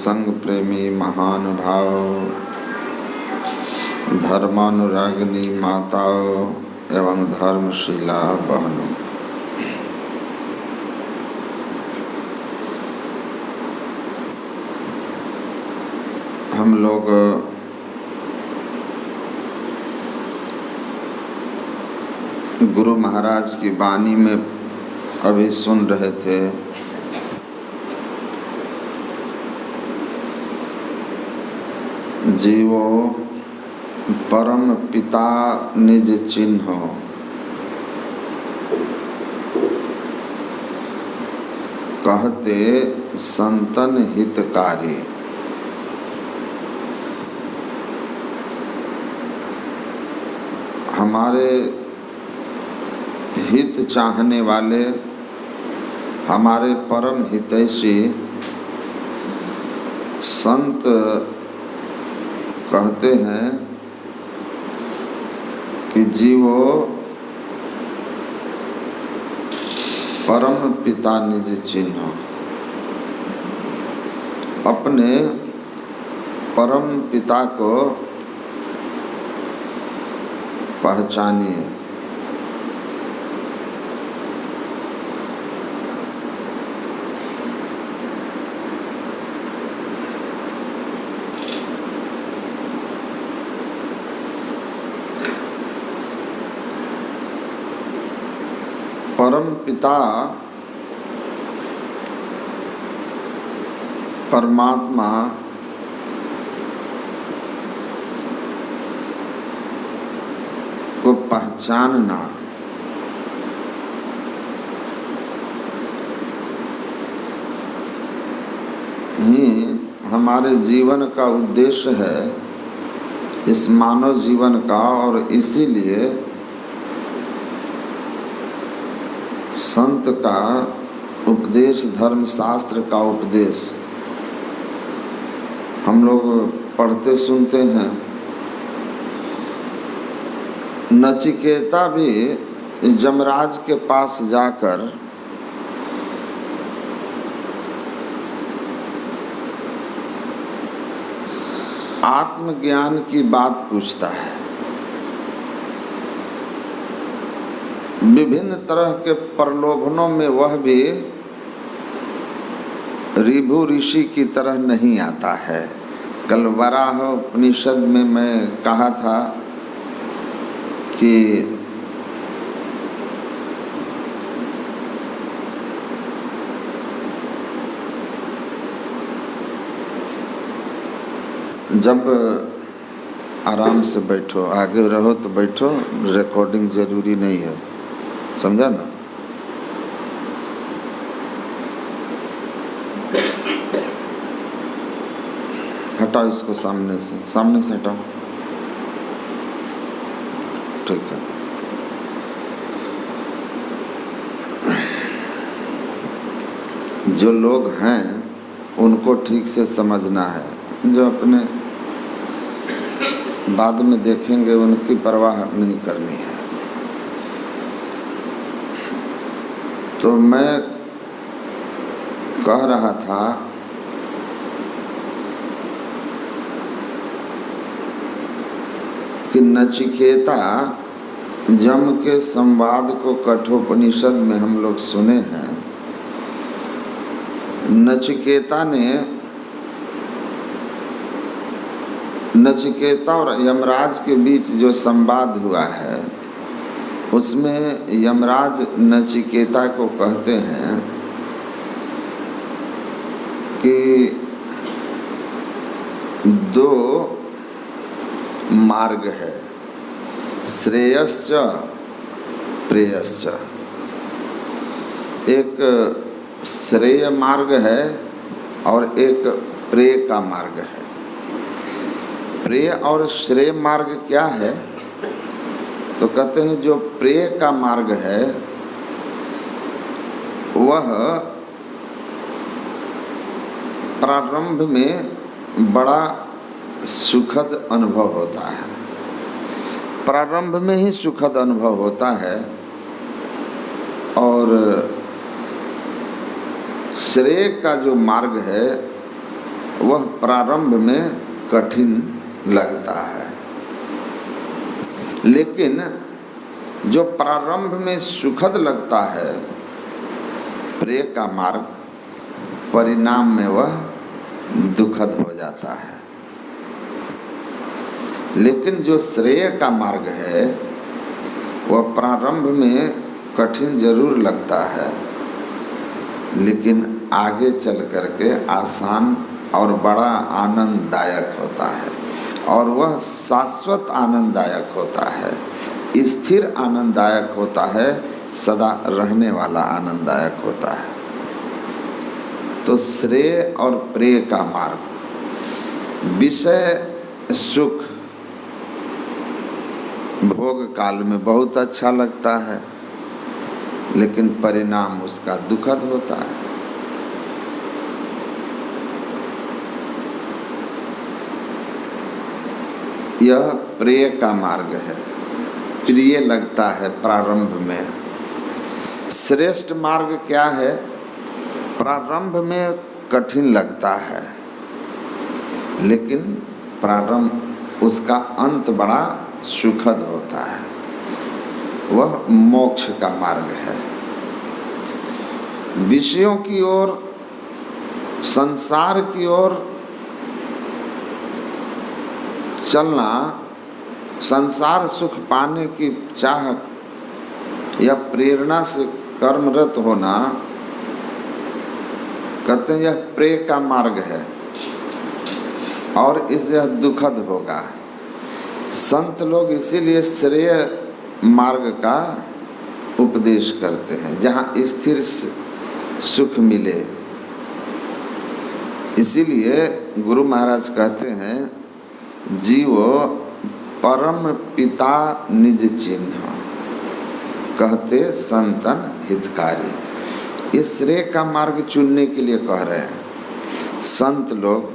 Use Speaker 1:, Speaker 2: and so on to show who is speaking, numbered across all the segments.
Speaker 1: सत्संग प्रेमी महानुभाव, धर्मानुरागिनी माताओं एवं धर्मशिला बहनों, हम लोग गुरु महाराज की वाणी में अभी सुन रहे थे जीवो परम पिता निज चिन्हो, कहते संतन हितकारी। हमारे हित चाहने वाले, हमारे परम हितैषी संत कहते हैं कि जीवो परम पिता निज चिन्ह, अपने परम पिता को पहचानिए। परम पिता परमात्मा को पहचानना ही हमारे जीवन का उद्देश्य है, इस मानव जीवन का। और इसीलिए संत का उपदेश, धर्मशास्त्र का उपदेश हम लोग पढ़ते सुनते हैं। नचिकेता भी यमराज के पास जाकर आत्मज्ञान की बात पूछता है। विभिन्न तरह के प्रलोभनों में वह भी ऋभु ऋषि की तरह नहीं आता है। कल वराह उपनिषद में मैं कहा था कि जब आराम से बैठो, आगे रहो तो बैठो, रिकॉर्डिंग जरूरी नहीं है, समझा ना। हटाओ इसको सामने से हटाओ, ठीक है। जो लोग हैं उनको ठीक से समझना है, जो अपने बाद में देखेंगे उनकी परवाह नहीं करनी है। तो मैं कह रहा था कि नचिकेता जम के संवाद को कठोपनिषद में हम लोग सुने हैं। नचिकेता और यमराज के बीच जो संवाद हुआ है उसमें यमराज नचिकेता को कहते हैं कि दो मार्ग है, श्रेयश्च प्रेयश्च। एक श्रेय मार्ग है और एक प्रेय का मार्ग है। प्रेय और श्रेय मार्ग क्या है? तो कहते हैं जो प्रेय का मार्ग है वह प्रारंभ में बड़ा सुखद अनुभव होता है, प्रारंभ में ही सुखद अनुभव होता है। और श्रेय का जो मार्ग है वह प्रारंभ में कठिन लगता है, लेकिन जो प्रारंभ में सुखद लगता है प्रेय का मार्ग, परिणाम में वह दुखद हो जाता है। लेकिन जो श्रेय का मार्ग है वह प्रारंभ में कठिन जरूर लगता है, लेकिन आगे चल करके आसान और बड़ा आनंददायक होता है, और वह शाश्वत आनंददायक होता है, स्थिर आनंददायक होता है, सदा रहने वाला आनंददायक होता है। तो श्रेय और प्रेय का मार्ग विषय सुख भोग काल में बहुत अच्छा लगता है, लेकिन परिणाम उसका दुखद होता है। यह प्रेय का मार्ग है, प्रिय लगता है प्रारंभ में। श्रेष्ठ मार्ग क्या है? प्रारंभ में कठिन लगता है, लेकिन प्रारंभ उसका अंत बड़ा सुखद होता है, वह मोक्ष का मार्ग है। विषयों की ओर, संसार की ओर चलना, संसार सुख पाने की चाह या प्रेरणा से कर्मरत होना, कहते हैं यह प्रेय का मार्ग है और इससे दुखद होगा। संत लोग इसीलिए श्रेय मार्ग का उपदेश करते हैं, जहाँ स्थिर सुख मिले। इसीलिए गुरु महाराज कहते हैं, जीवो परम पिता निज चिन्ह, कहते संतन हितकारी। ये श्रेय का मार्ग चुनने के लिए कह रहे हैं संत लोग।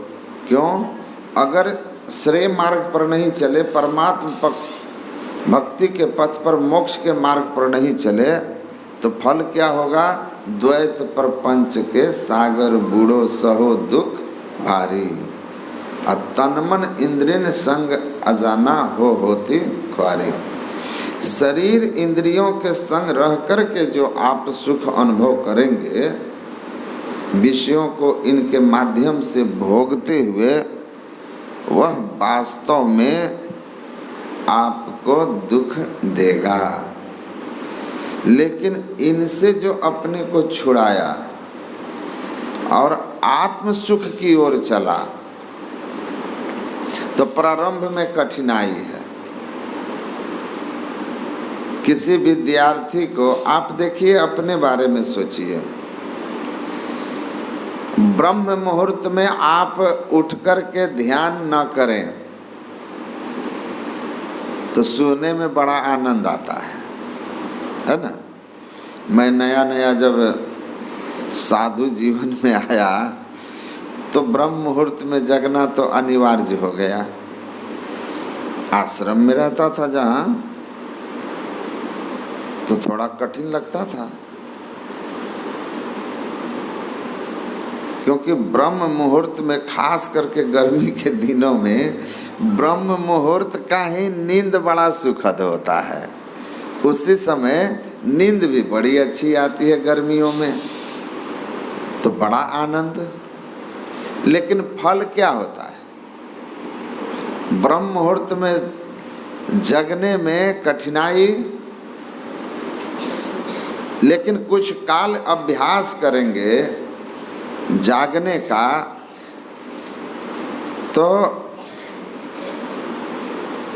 Speaker 1: क्यों? अगर श्रेय मार्ग पर नहीं चले, परमात्मा भक्ति के पथ पर, मोक्ष के मार्ग पर नहीं चले, तो फल क्या होगा? द्वैत प्रपंच के सागर बूढ़ो सहो दुख भारी, तन मन इंद्रियन संग अजाना होती ख्वारी। शरीर इंद्रियों के संग रह कर के जो आप सुख अनुभव करेंगे, विषयों को इनके माध्यम से भोगते हुए, वह वास्तव में आपको दुख देगा। लेकिन इनसे जो अपने को छुड़ाया और आत्म सुख की ओर चला, तो प्रारंभ में कठिनाई है। किसी विद्यार्थी को आप देखिए, अपने बारे में सोचिए, ब्रह्म मुहूर्त में आप उठ कर के ध्यान न करें तो सोने में बड़ा आनंद आता है ना। मैं नया नया जब साधु जीवन में आया तो ब्रह्म मुहूर्त में जगना तो अनिवार्य हो गया। आश्रम में रहता था जहाँ, तो थोड़ा कठिन लगता था, क्योंकि ब्रह्म मुहूर्त में, खास करके गर्मी के दिनों में, ब्रह्म मुहूर्त का ही नींद बड़ा सुखद होता है। उसी समय नींद भी बड़ी अच्छी आती है गर्मियों में, तो बड़ा आनंद। लेकिन फल क्या होता है? ब्रह्म मुहूर्त में जगने में कठिनाई, लेकिन कुछ काल अभ्यास करेंगे जागने का, तो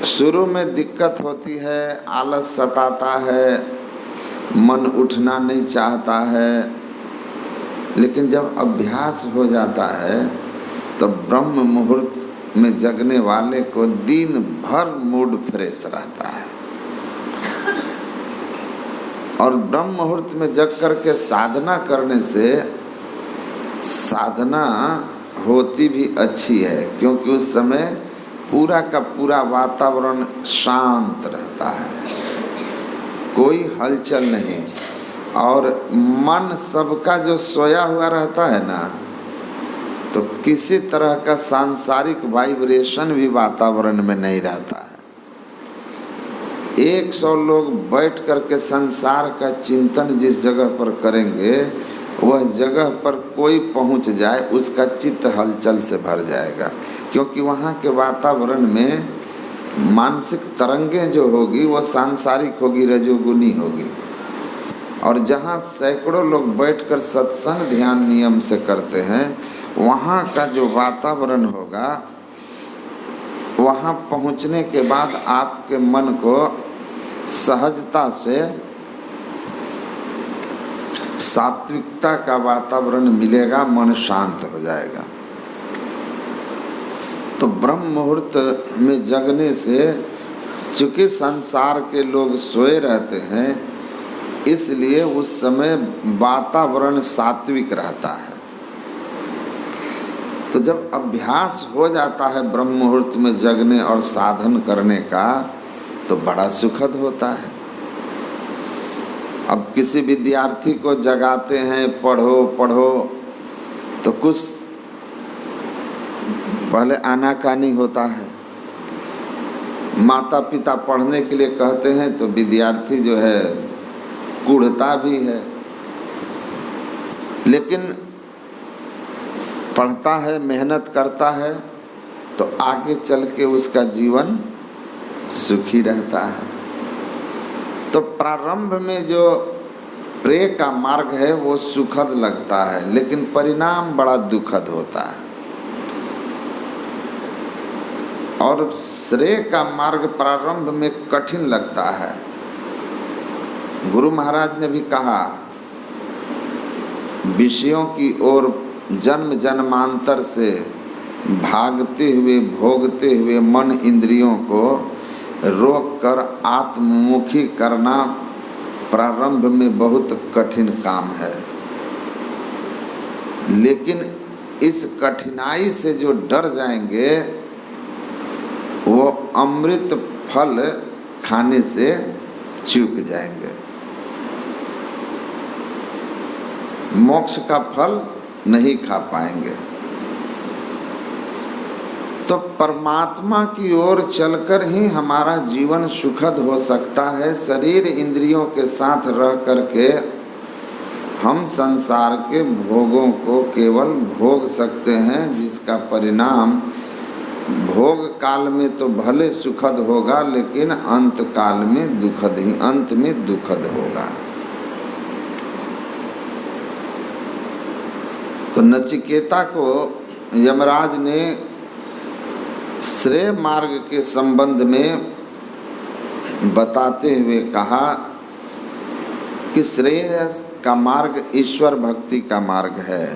Speaker 1: शुरू में दिक्कत होती है, आलस सताता है, मन उठना नहीं चाहता है, लेकिन जब अभ्यास हो जाता है तो ब्रह्म मुहूर्त में जगने वाले को दिन भर मूड फ्रेश रहता है। और ब्रह्म मुहूर्त में जग करके साधना करने से साधना होती भी अच्छी है, क्योंकि उस समय पूरा का पूरा वातावरण शांत रहता है, कोई हलचल नहीं, और मन सबका जो सोया हुआ रहता है ना, तो किसी तरह का सांसारिक वाइब्रेशन भी वातावरण में नहीं रहता है। 100 लोग बैठ करके संसार का चिंतन जिस जगह पर करेंगे, वह जगह पर कोई पहुंच जाए उसका चित्त हलचल से भर जाएगा, क्योंकि वहाँ के वातावरण में मानसिक तरंगें जो होगी वो सांसारिक होगी, रजोगुनी होगी। और जहाँ सैकड़ों लोग बैठकर सत्संग ध्यान नियम से करते हैं, वहाँ का जो वातावरण होगा, वहाँ पहुँचने के बाद आपके मन को सहजता से सात्विकता का वातावरण मिलेगा, मन शांत हो जाएगा। तो ब्रह्म मुहूर्त में जगने से, चूँकि संसार के लोग सोए रहते हैं, इसलिए उस समय वातावरण सात्विक रहता है। तो जब अभ्यास हो जाता है ब्रह्म मुहूर्त में जगने और साधन करने का, तो बड़ा सुखद होता है। अब किसी विद्यार्थी को जगाते हैं, पढ़ो पढ़ो, तो कुछ पहले आनाकानी होता है। माता पिता पढ़ने के लिए कहते हैं तो विद्यार्थी जो है कूढ़ता भी है, लेकिन पढ़ता है, मेहनत करता है, तो आगे चल के उसका जीवन सुखी रहता है। तो प्रारंभ में जो प्रेय का मार्ग है वो सुखद लगता है, लेकिन परिणाम बड़ा दुखद होता है। और श्रेय का मार्ग प्रारंभ में कठिन लगता है। गुरु महाराज ने भी कहा, विषयों की ओर जन्म जन्मांतर से भागते हुए भोगते हुए मन इंद्रियों को रोककर आत्ममुखी करना प्रारंभ में बहुत कठिन काम है। लेकिन इस कठिनाई से जो डर जाएंगे, वो अमृत फल खाने से चूक जाएंगे, मोक्ष का फल नहीं खा पाएंगे। तो परमात्मा की ओर चलकर ही हमारा जीवन सुखद हो सकता है। शरीर इंद्रियों के साथ रह करके हम संसार के भोगों को केवल भोग सकते हैं, जिसका परिणाम भोग काल में तो भले सुखद होगा, लेकिन अंत काल में दुखद ही, अंत में दुखद होगा। तो नचिकेता को यमराज ने श्रेय मार्ग के संबंध में बताते हुए कहा कि श्रेय का मार्ग ईश्वर भक्ति का मार्ग है,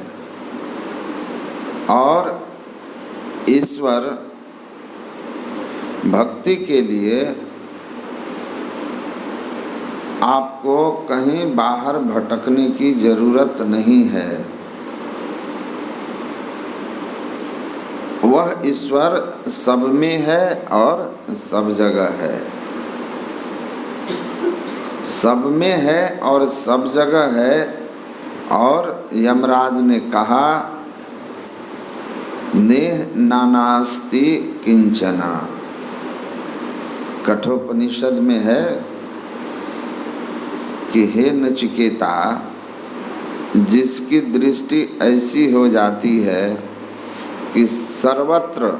Speaker 1: और ईश्वर भक्ति के लिए आपको कहीं बाहर भटकने की जरूरत नहीं है। वह ईश्वर सब में है और सब जगह है, सब में है और सब जगह है। और यमराज ने कहा, नेह नानास्ति किंचना। कठोपनिषद में है कि हे नचिकेता, जिसकी दृष्टि ऐसी हो जाती है कि सर्वत्र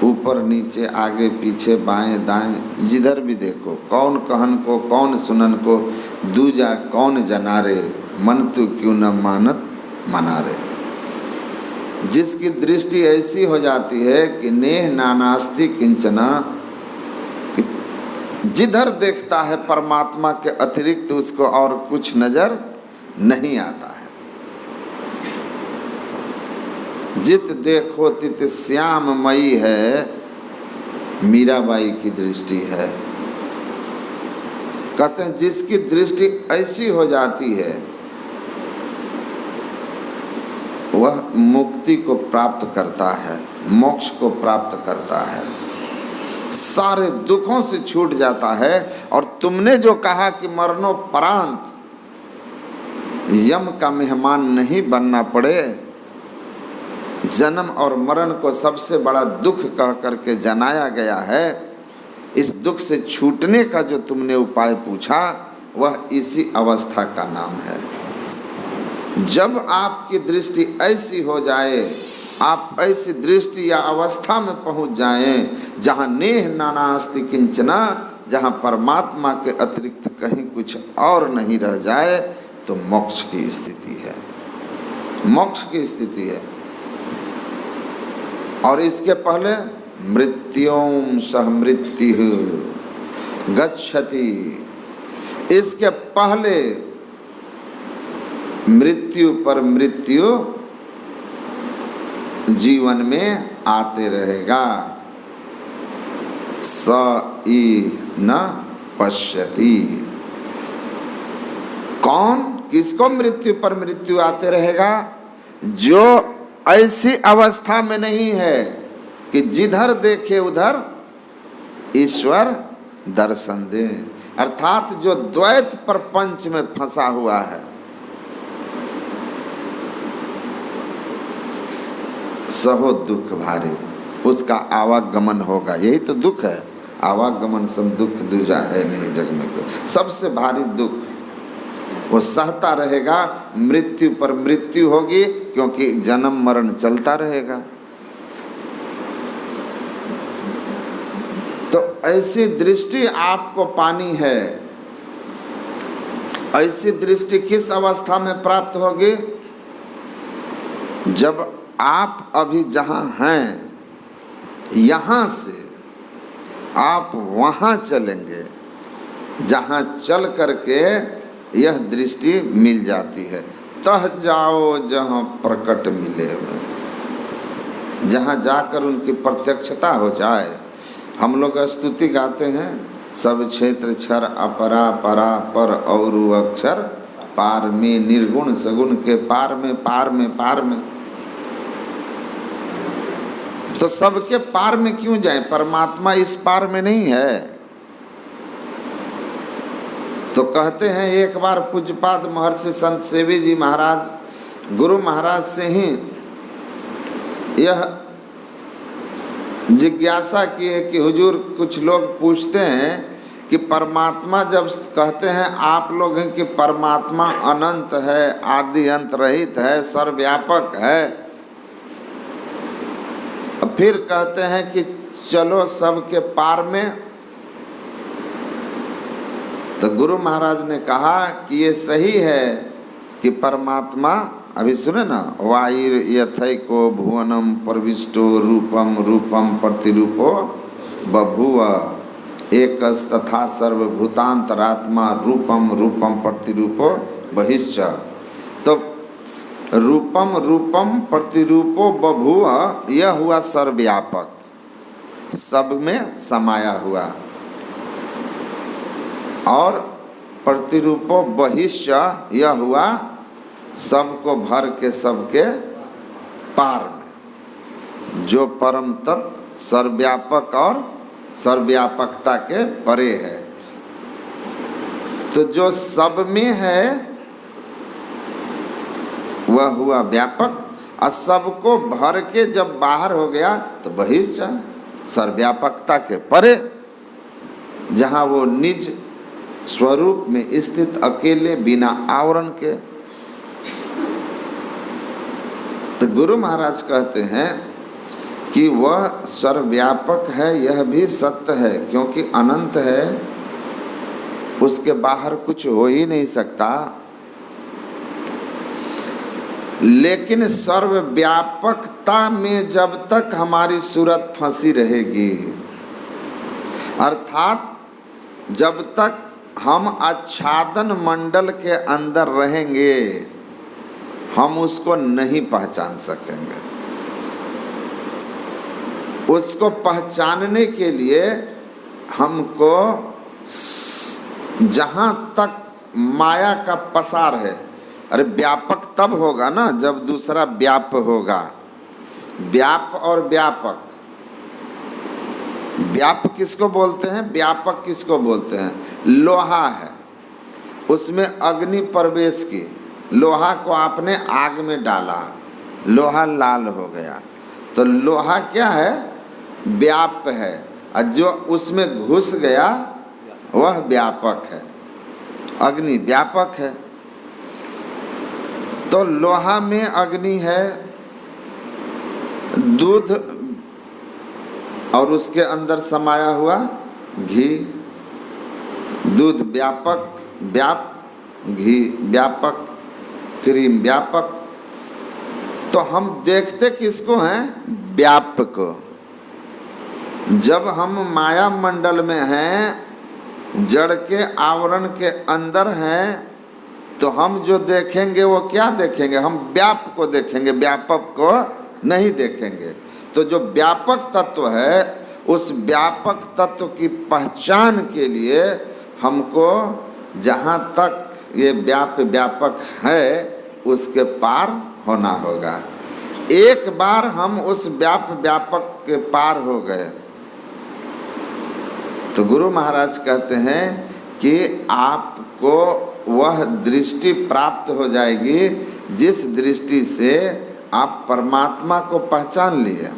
Speaker 1: ऊपर नीचे आगे पीछे बाएं दाएं जिधर भी देखो, कौन कहन को कौन सुनन को, दूजा कौन जनारे, मन तू क्यों न मानत मनारे। जिसकी दृष्टि ऐसी हो जाती है कि नेह नानास्ति किंचना, जिधर देखता है परमात्मा के अतिरिक्त उसको और कुछ नजर नहीं आता है। जित देखो तित श्याममयी है, मीराबाई की दृष्टि है। कहते हैं जिसकी दृष्टि ऐसी हो जाती है वह मुक्ति को प्राप्त करता है, मोक्ष को प्राप्त करता है, सारे दुखों से छूट जाता है। और तुमने जो कहा कि मरणोपरांत यम का मेहमान नहीं बनना पड़े, जन्म और मरण को सबसे बड़ा दुख कह करके जनाया गया है। इस दुख से छूटने का जो तुमने उपाय पूछा वह इसी अवस्था का नाम है। जब आपकी दृष्टि ऐसी हो जाए, आप ऐसी दृष्टि या अवस्था में पहुंच जाएं जहां नेह नानास्ति किंचना, जहां परमात्मा के अतिरिक्त कहीं कुछ और नहीं रह जाए, तो मोक्ष की स्थिति है, मोक्ष की स्थिति है। और इसके पहले मृत्यों सह मृत्यु गच्छति, इसके पहले मृत्यु पर मृत्यु जीवन में आते रहेगा। स ई न पश्यति, कौन किसको मृत्यु पर मृत्यु आते रहेगा? जो ऐसी अवस्था में नहीं है कि जिधर देखे उधर ईश्वर दर्शन दे, अर्थात जो द्वैत प्रपंच में फंसा हुआ है। सहो दुख भारी, उसका आवागमन होगा, यही तो दुख है। आवागमन सब दुख दूजा है नहीं जग में कोई, सबसे भारी दुख वो सहता रहेगा। मृत्यु पर मृत्यु होगी, क्योंकि जन्म मरण चलता रहेगा। तो ऐसी दृष्टि आपको पानी है। ऐसी दृष्टि किस अवस्था में प्राप्त होगी? जब आप अभी जहां हैं, यहां से आप वहां चलेंगे, जहां चल करके यह दृष्टि मिल जाती है। तह जाओ जहां प्रकट मिले हुए, जहां जाकर उनकी प्रत्यक्षता हो जाए। हम लोग स्तुति गाते हैं, सब क्षेत्र क्षर अपरा परा पर और अक्षर पार में, निर्गुण सगुण के पार में, पार में, पार में। तो सबके पार में क्यों जाएं? परमात्मा इस पार में नहीं है। तो कहते हैं, एक बार पूज्यपाद महर्षि संत सेवी जी महाराज गुरु महाराज से ही यह जिज्ञासा की है कि हुजूर, कुछ लोग पूछते हैं कि परमात्मा, जब कहते हैं आप लोग हैं कि परमात्मा अनंत है, आदि अंत रहित है, सर्वव्यापक है, फिर कहते हैं कि चलो सबके पार में। तो गुरु महाराज ने कहा कि ये सही है कि परमात्मा, अभी सुने ना, वायुर यथैको भुवनम प्रविष्टो रूपम रूपम प्रतिरूपो बभूव एकस्तथा सर्वभूतांतरात्मा रूपम रूपम प्रतिरूपो बहिश्च। तो रूपम रूपम प्रतिरूपो बभूव, यह हुआ सर्वव्यापक, सब में समाया हुआ। और प्रतिरूपो बहिश्च, यह हुआ सबको भर के सबके पार में, जो परम तत्व सर्वव्यापक और सर्वव्यापकता के परे है। तो जो सब में है वह हुआ व्यापक, और सबको भर के जब बाहर हो गया तो बहिश्च, सर्वव्यापकता के परे, जहाँ वो निज स्वरूप में स्थित अकेले बिना आवरण के। तो गुरु महाराज कहते हैं कि वह सर्वव्यापक है, यह भी सत्य है, क्योंकि अनंत है, उसके बाहर कुछ हो ही नहीं सकता। लेकिन सर्वव्यापकता में जब तक हमारी सूरत फंसी रहेगी, अर्थात जब तक हम आच्छादन मंडल के अंदर रहेंगे, हम उसको नहीं पहचान सकेंगे। उसको पहचानने के लिए हमको जहाँ तक माया का पसार है, अरे व्यापक तब होगा ना जब दूसरा व्याप होगा। व्याप और व्यापक, व्याप किसको बोलते हैं, व्यापक किसको बोलते हैं? लोहा है, उसमें अग्नि प्रवेश की, लोहा को आपने आग में डाला, लोहा लाल हो गया। तो लोहा क्या है? व्याप है, और जो उसमें घुस गया वह व्यापक है। अग्नि व्यापक है। तो लोहा में अग्नि है, दूध और उसके अंदर समाया हुआ घी। दूध व्यापक, घी व्यापक, क्रीम व्यापक। तो हम देखते किसको हैं? व्यापक को। जब हम माया मंडल में हैं, जड़ के आवरण के अंदर हैं, तो हम जो देखेंगे वो क्या देखेंगे? हम व्याप को देखेंगे, व्यापक को नहीं देखेंगे। तो जो व्यापक तत्व है, उस व्यापक तत्व की पहचान के लिए हमको जहाँ तक ये व्यापक है उसके पार होना होगा। एक बार हम उस व्यापक के पार हो गए तो गुरु महाराज कहते हैं कि आपको वह दृष्टि प्राप्त हो जाएगी जिस दृष्टि से आप परमात्मा को पहचान लिए।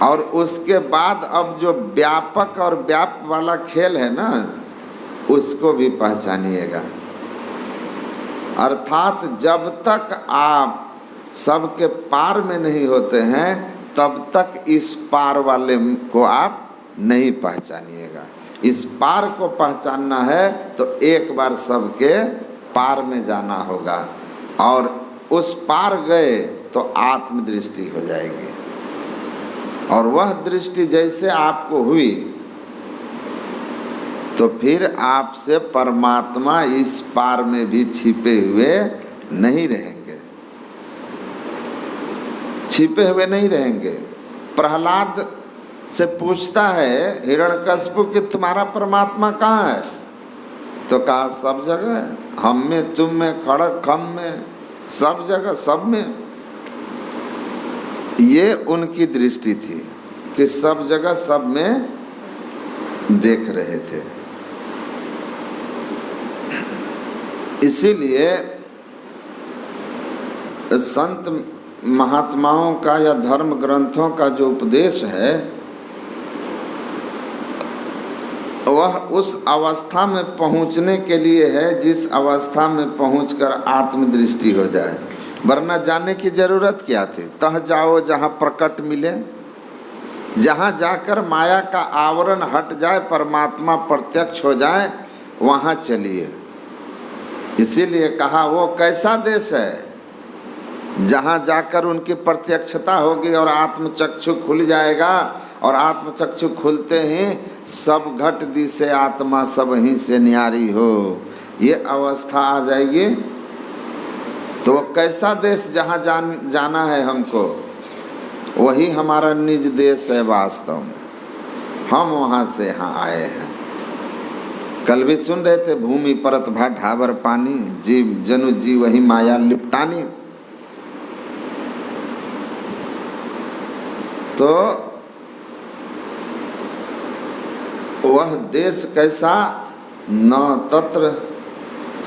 Speaker 1: और उसके बाद अब जो व्यापक और व्याप वाला खेल है ना, उसको भी पहचानिएगा। अर्थात जब तक आप सबके पार में नहीं होते हैं, तब तक इस पार वाले को आप नहीं पहचानिएगा। इस पार को पहचानना है तो एक बार सबके पार में जाना होगा, और उस पार गए तो आत्मदृष्टि हो जाएगी। और वह दृष्टि जैसे आपको हुई तो फिर आपसे परमात्मा इस पार में भी छिपे हुए नहीं रहेंगे, छिपे हुए नहीं रहेंगे। प्रहलाद से पूछता है हिरण्यकश्यप कि तुम्हारा परमात्मा कहाँ है? तो कहा सब जगह है, हम में, तुम में, खड़ग खम में, सब जगह, सब में। ये उनकी दृष्टि थी कि सब जगह सब में देख रहे थे। इसीलिए संत महात्माओं का या धर्म ग्रंथों का जो उपदेश है वह उस अवस्था में पहुंचने के लिए है जिस अवस्था में पहुंचकर आत्मदृष्टि हो जाए। वरना जाने की जरूरत क्या थी? तह जाओ जहाँ प्रकट मिले, जहाँ जाकर माया का आवरण हट जाए, परमात्मा प्रत्यक्ष हो जाए, वहाँ चलिए। इसीलिए कहा वो कैसा देश है जहाँ जाकर उनकी प्रत्यक्षता होगी और आत्मचक्षु खुल जाएगा, और आत्मचक्षु खुलते ही सब घट दिसे आत्मा सब ही से न्यारी हो, ये अवस्था आ जाएगी। तो वो कैसा देश जहाँ जाना है हमको, वही हमारा निज देश है। वास्तव में हम वहाँ से यहाँ आए हैं। कल भी सुन रहे थे, भूमि परत भा ढाबर पानी, जीव जनु जी वही माया लिपटानी। तो वह देश कैसा? न तत्र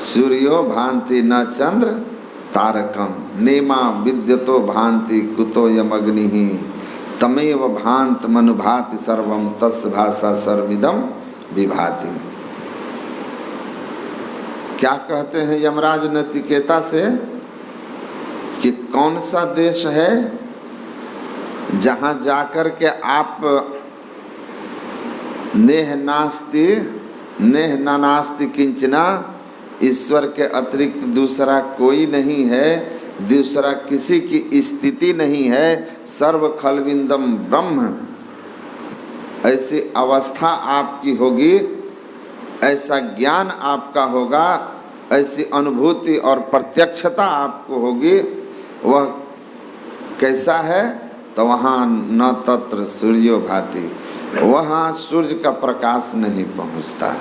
Speaker 1: सूर्यो भांति न चंद्र तारकम, नेमा विद्यतो भांति कुतो यमग्नि तमेव भांत मनुभाति सर्वम तस् भाषा सर्विदम विभाति। क्या कहते हैं यमराज नचिकेता से कि कौन सा देश है जहाँ जाकर के आप नेह नास्ति किंचना, ईश्वर के अतिरिक्त दूसरा कोई नहीं है, दूसरा किसी की स्थिति नहीं है, सर्व खलविंदम ब्रह्म। ऐसी अवस्था आपकी होगी, ऐसा ज्ञान आपका होगा, ऐसी अनुभूति और प्रत्यक्षता आपको होगी। वह कैसा है? तो वहाँ न तत्र सूर्यो भाति, वहाँ सूर्य का प्रकाश नहीं पहुँचता।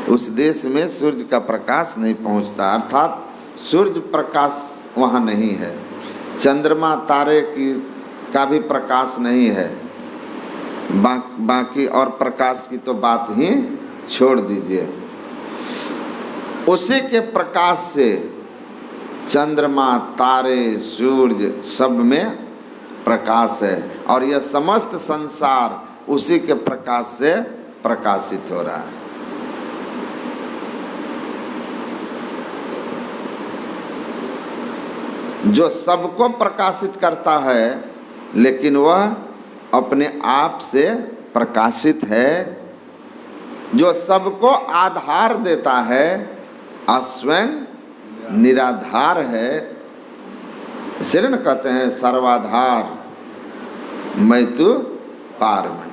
Speaker 1: उस देश में सूर्य का प्रकाश नहीं पहुँचता, अर्थात सूर्य प्रकाश वहाँ नहीं है। चंद्रमा तारे का भी प्रकाश नहीं है। बाकी और प्रकाश की तो बात ही छोड़ दीजिए। उसी के प्रकाश से चंद्रमा, तारे, सूर्य सब में प्रकाश है और यह समस्त संसार उसी के प्रकाश से प्रकाशित हो रहा है। जो सबको प्रकाशित करता है लेकिन वह अपने आप से प्रकाशित है, जो सबको आधार देता है और स्वयं निराधार है। इसलिए न कहते हैं सर्वाधार मैं तू पार में।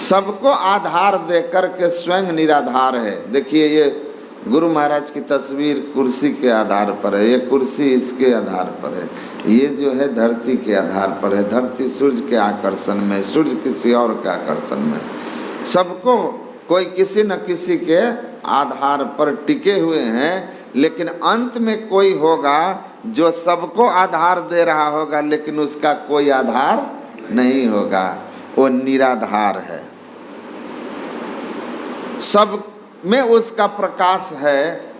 Speaker 1: सबको आधार देकर के स्वयं निराधार है। देखिए ये गुरु महाराज की तस्वीर कुर्सी के आधार पर है, ये कुर्सी इसके आधार पर है, ये जो है धरती के आधार पर है, धरती सूर्य के आकर्षण में, सूर्य किसी और के आकर्षण में। सबको कोई किसी न किसी के आधार पर टिके हुए हैं, लेकिन अंत में कोई होगा जो सबको आधार दे रहा होगा लेकिन उसका कोई आधार नहीं होगा, वो निराधार है। सब में उसका प्रकाश है,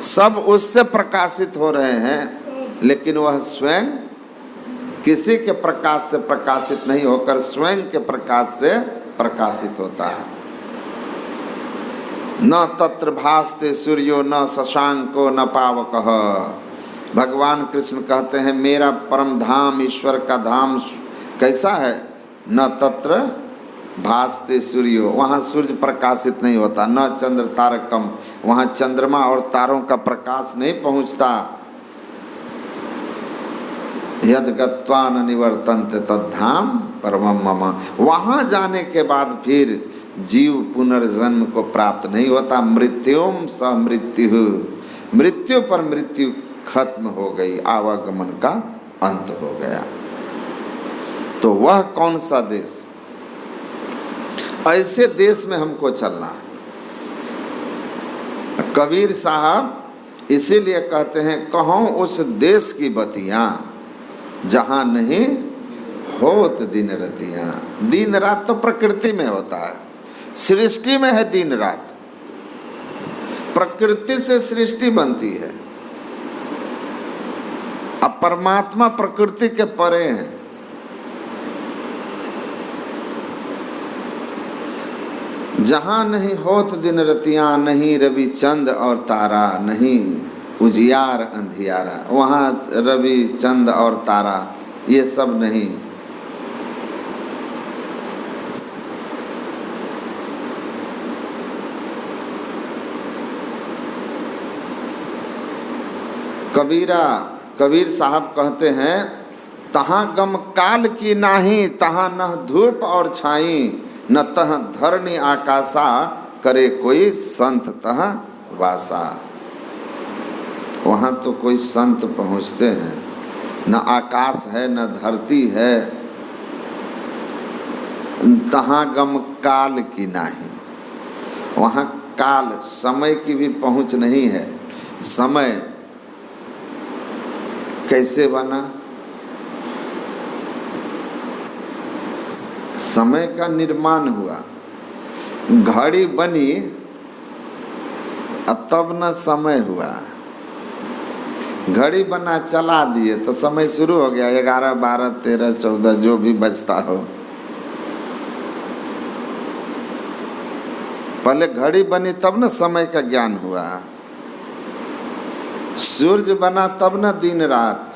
Speaker 1: सब उससे प्रकाशित हो रहे हैं, लेकिन वह स्वयं किसी के प्रकाश से प्रकाशित नहीं होकर स्वयं के प्रकाश से प्रकाशित होता है। न तत्र भासते सूर्यो न शशांको न पावकः। भगवान कृष्ण कहते हैं मेरा परम धाम, ईश्वर का धाम कैसा है? न तत्र भासते सूर्यो, वहाँ सूर्य प्रकाशित नहीं होता, न चंद्र तारकम, वहाँ चंद्रमा और तारों का प्रकाश नहीं पहुँचता। यद गत्वा न निवर्तन्ते तद्धाम परमम मम, वहाँ जाने के बाद फिर जीव पुनर्जन्म को प्राप्त नहीं होता। मृत्युम स मृत्यु, मृत्यु पर मृत्यु खत्म हो गई, आवागमन का अंत हो गया। तो वह कौन सा देश? ऐसे देश में हमको चलना है। कबीर साहब इसीलिए कहते हैं कहों उस देश की बतियां जहां नहीं होत दिन रतियां। दिन रात तो प्रकृति में होता है, सृष्टि में है दिन रात, प्रकृति से सृष्टि बनती है। अब परमात्मा प्रकृति के परे हैं। जहाँ नहीं होत दिन रतियाँ, नहीं रवि चंद और तारा, नहीं उजियार अंधियारा, वहाँ रवि चंद और तारा ये सब नहीं। कबीर साहब कहते हैं तहाँ गम काल की नाही, तहाँ न धूप और छाई, न तह धरणी आकाशा, करे कोई संत तह वासा। वहाँ तो कोई संत पहुँचते हैं, न आकाश है न धरती है, तहाँ गम काल की नाही, वहाँ काल समय की भी पहुँच नहीं है। समय कैसे बना? समय का निर्माण हुआ, घड़ी बनी तब न समय हुआ। घड़ी बना चला दिए तो समय शुरू हो गया, 11, 12, 13, 14 जो भी बजता हो। पहले घड़ी बनी तब न समय का ज्ञान हुआ। सूर्य बना तब न दिन रात,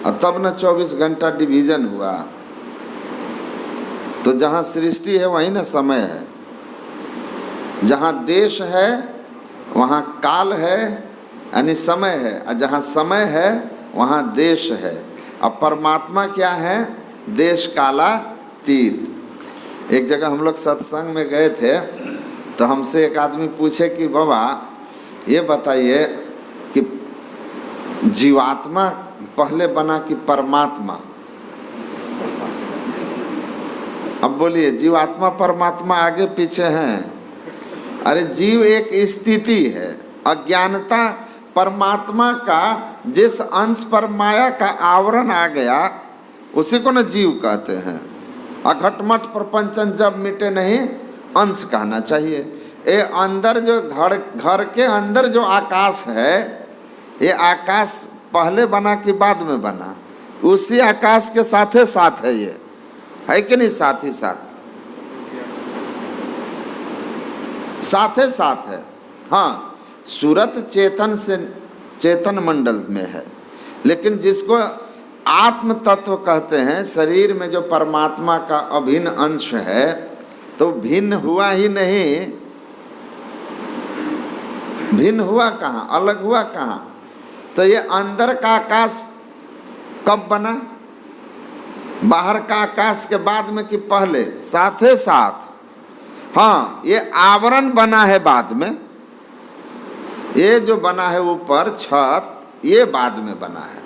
Speaker 1: और तब न 24 घंटा डिवीजन हुआ। तो जहाँ सृष्टि है वहीं न समय है, जहाँ देश है वहाँ काल है यानी समय है, और जहाँ समय है वहाँ देश है। अब परमात्मा क्या है? देश कालातीत। एक जगह हम लोग सत्संग में गए थे तो हमसे एक आदमी पूछे कि बाबा ये बताइए कि जीवात्मा पहले बना कि परमात्मा? अब बोलिए, जीवात्मा परमात्मा आगे पीछे हैं। अरे जीव एक स्थिति है, अज्ञानता परमात्मा का जिस अंश पर माया का आवरण आ गया उसी को न जीव कहते हैं। अघटमट प्रपंचन जब मिटे नहीं अंश कहना चाहिए। ये अंदर जो घर के अंदर जो आकाश है ये आकाश पहले बना कि बाद में बना? उसी आकाश के साथे साथ है, ये है कि नहीं? साथ ही साथ, साथे साथ है। हाँ, सूरत चेतन से चेतन मंडल में है, लेकिन जिसको आत्म तत्व कहते हैं, शरीर में जो परमात्मा का अभिन्न अंश है, तो भिन्न हुआ ही नहीं। भिन्न हुआ कहाँ, अलग हुआ कहाँ? तो ये अंदर का आकाश कब बना? बाहर का आकाश के बाद में कि पहले? साथे साथ। हाँ, ये आवरण बना है बाद में। ये जो बना है ऊपर छत, ये बाद में बना है।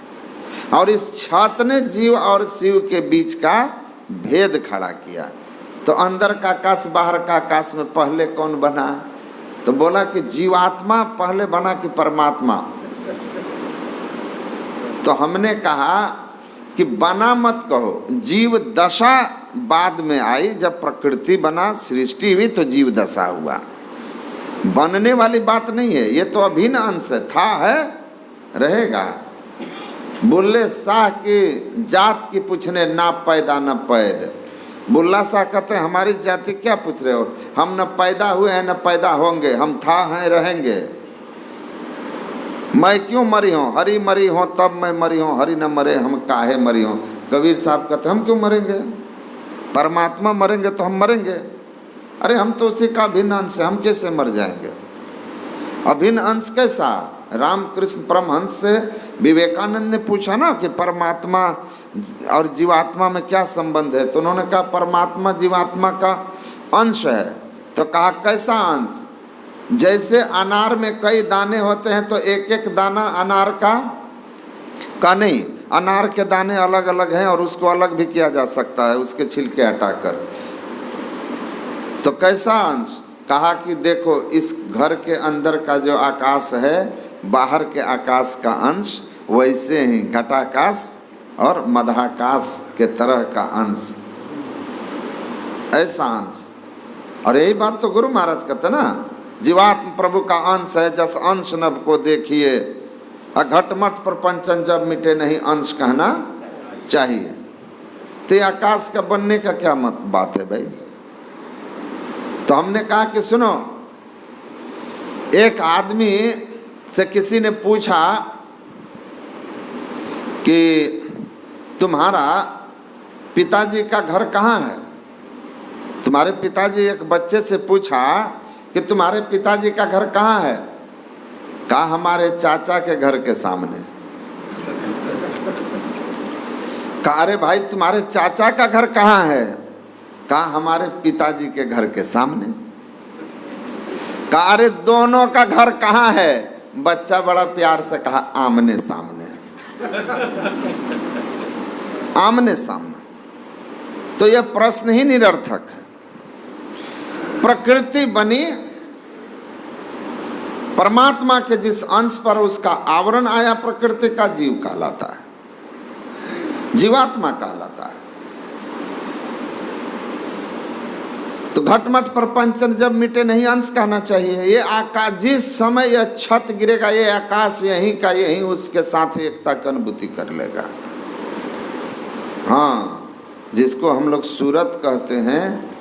Speaker 1: और इस छत ने जीव और शिव के बीच का भेद खड़ा किया। तो अंदर का आकाश बाहर का आकाश में पहले कौन बना? तो बोला कि जीवात्मा पहले बना कि परमात्मा? तो हमने कहा कि बना मत कहो, जीव दशा बाद में आई। जब प्रकृति बना, सृष्टि हुई, तो जीव दशा हुआ। बनने वाली बात नहीं है, ये तो अभिन्न अंश है। था, है, रहेगा। बुल्ले शाह की जात की पूछने, ना पैदा न पैद। बुल्ला शाह कहते हैं हमारी जाति क्या पूछ रहे हो, हम न पैदा हुए हैं न पैदा होंगे, हम था हैं रहेंगे। मैं क्यों मरी हूँ, हरि मरी हो तब मैं मरी हूँ, हरि न मरे हम काहे मरी हूँ। कबीर साहब कहते हम क्यों मरेंगे, परमात्मा मरेंगे तो हम मरेंगे। अरे हम तो उसी का अभिन्न अंश है, हम कैसे मर जाएंगे? अभिन्न अंश कैसा? रामकृष्ण परमहंस से विवेकानंद ने पूछा ना कि परमात्मा और जीवात्मा में क्या संबंध है? तो उन्होंने कहा परमात्मा जीवात्मा का अंश है। तो कहा कैसा अंश? जैसे अनार में कई दाने होते हैं, तो एक एक दाना अनार का नहीं, अनार के दाने अलग अलग हैं और उसको अलग भी किया जा सकता है उसके छिलके हटाकर। तो कैसा अंश? कहा कि देखो इस घर के अंदर का जो आकाश है, बाहर के आकाश का अंश, वैसे ही घटाकाश और मधाकाश के तरह का अंश, ऐसा अंश। और यही बात तो गुरु महाराज कहते ना, जीवात्म प्रभु का अंश है, जस अंश नभ को देखिए, घटमट प्रपंचन जब मिटे नहीं अंश कहना चाहिए। तो आकाश का बनने का क्या बात है भाई? तो हमने कहा कि सुनो, एक आदमी से किसी ने पूछा कि तुम्हारा पिताजी का घर कहाँ है? तुम्हारे पिताजी, एक बच्चे से पूछा कि तुम्हारे पिताजी का घर कहाँ है? कहा हमारे चाचा के घर के सामने। कहा अरे भाई तुम्हारे चाचा का घर कहाँ है? कहा हमारे पिताजी के घर के सामने। कहा अरे दोनों का घर कहाँ है? बच्चा बड़ा प्यार से कहा आमने सामने। आमने सामने। तो यह प्रश्न ही निरर्थक है। प्रकृति बनी परमात्मा के जिस अंश पर उसका आवरण आया, प्रकृति का जीव कहलाता है, जीवात्मा कहलाता है। तो घटमट प्रपंचन जब मिटे नहीं अंश कहना चाहिए। ये आकाश, जिस समय यह छत गिरेगा, ये आकाश यहीं का यहीं उसके साथ एकता की अनुभूति कर लेगा। हाँ, जिसको हम लोग सूरत कहते हैं,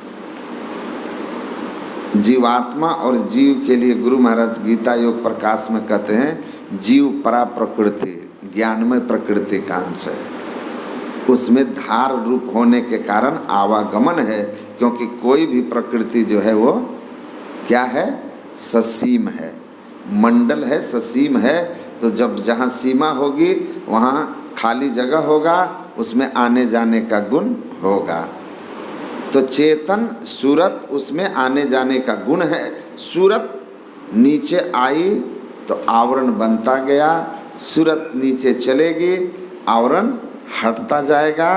Speaker 1: जीवात्मा और जीव के लिए गुरु महाराज गीता योग प्रकाश में कहते हैं जीव परा प्रकृति, ज्ञानमय प्रकृति का अंश है। उसमें धार रूप होने के कारण आवागमन है, क्योंकि कोई भी प्रकृति जो है वो क्या है? ससीम है, मंडल है, ससीम है। तो जब जहाँ सीमा होगी वहाँ खाली जगह होगा, उसमें आने जाने का गुण होगा। तो चेतन सूरत, उसमें आने जाने का गुण है। सूरत नीचे आई तो आवरण बनता गया, सूरत नीचे चलेगी, आवरण हटता जाएगा।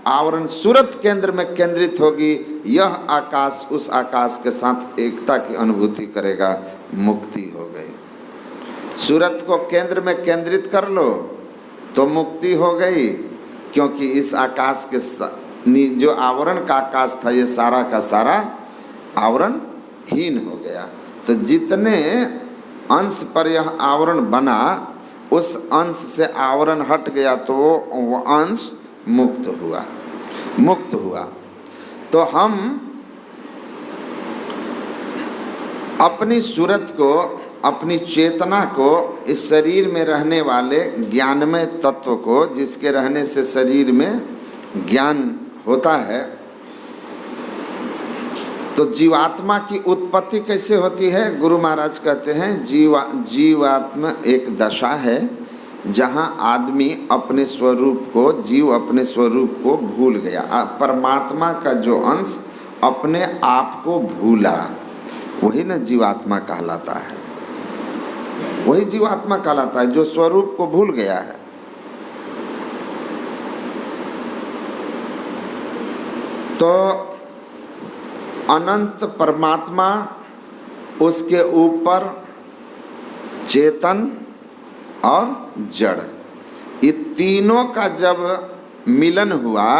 Speaker 1: आवरण सूरत केंद्र में केंद्रित होगी, यह आकाश उस आकाश के साथ एकता की अनुभूति करेगा, मुक्ति हो गई। सूरत को केंद्र में केंद्रित कर लो तो मुक्ति हो गई, क्योंकि इस आकाश के जो आवरण का आकाश था, ये सारा का सारा आवरण हीन हो गया। तो जितने अंश पर यह आवरण बना, उस अंश से आवरण हट गया तो वो अंश मुक्त हुआ। तो हम अपनी सूरत को, अपनी चेतना को, इस शरीर में रहने वाले ज्ञानमय तत्व को, जिसके रहने से शरीर में ज्ञान होता है, तो जीवात्मा की उत्पत्ति कैसे होती है? गुरु महाराज कहते हैं जीवात्मा एक दशा है जहाँ आदमी अपने स्वरूप को, जीव अपने स्वरूप को भूल गया। परमात्मा का जो अंश अपने आप को भूला, वही ना जीवात्मा कहलाता है। वही जीवात्मा कहलाता है जो स्वरूप को भूल गया है। तो अनंत परमात्मा, उसके ऊपर चेतन और जड़, ये तीनों का जब मिलन हुआ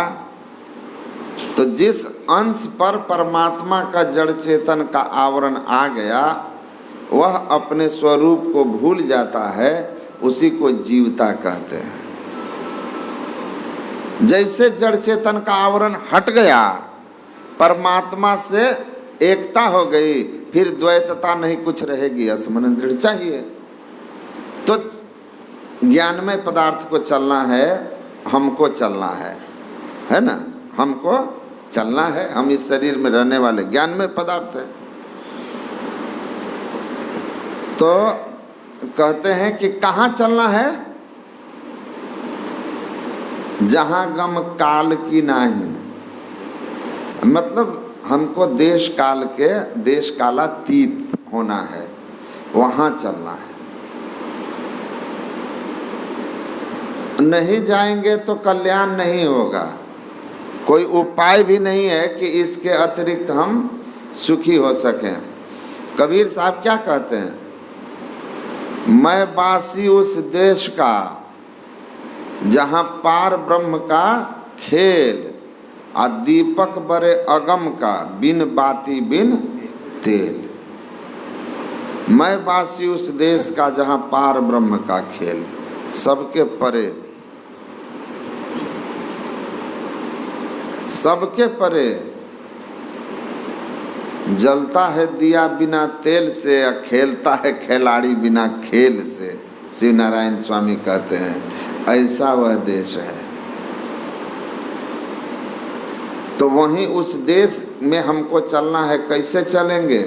Speaker 1: तो जिस अंश पर परमात्मा का जड़ चेतन का आवरण आ गया, वह अपने स्वरूप को भूल जाता है, उसी को जीवता कहते हैं। जैसे जड़ चेतन का आवरण हट गया, परमात्मा से एकता हो गई, फिर द्वैतता नहीं कुछ रहेगी, असमन दृढ़ चाहिए। तो ज्ञानमय पदार्थ को चलना है, हमको चलना है ना, हमको चलना है। हम इस शरीर में रहने वाले ज्ञानमय पदार्थ हैं। तो कहते हैं कि कहाँ चलना है? जहाँ गम काल की नाही, मतलब हमको देश कालातीत होना है, वहाँ चलना है। नहीं जाएंगे तो कल्याण नहीं होगा। कोई उपाय भी नहीं है कि इसके अतिरिक्त हम सुखी हो सकें। कबीर साहब क्या कहते हैं? मैं बासी उस देश का जहाँ पार ब्रह्म का खेल, आ दीपक बरे अगम का, बिन बाती बिन तेल। मैं बासी उस देश का जहाँ पार ब्रह्म का खेल, सबके परे, सबके परे जलता है दिया बिना तेल से, या खेलता है खिलाड़ी बिना खेल से। शिव नारायण स्वामी कहते हैं ऐसा वह देश है। तो वहीं उस देश में हमको चलना है। कैसे चलेंगे?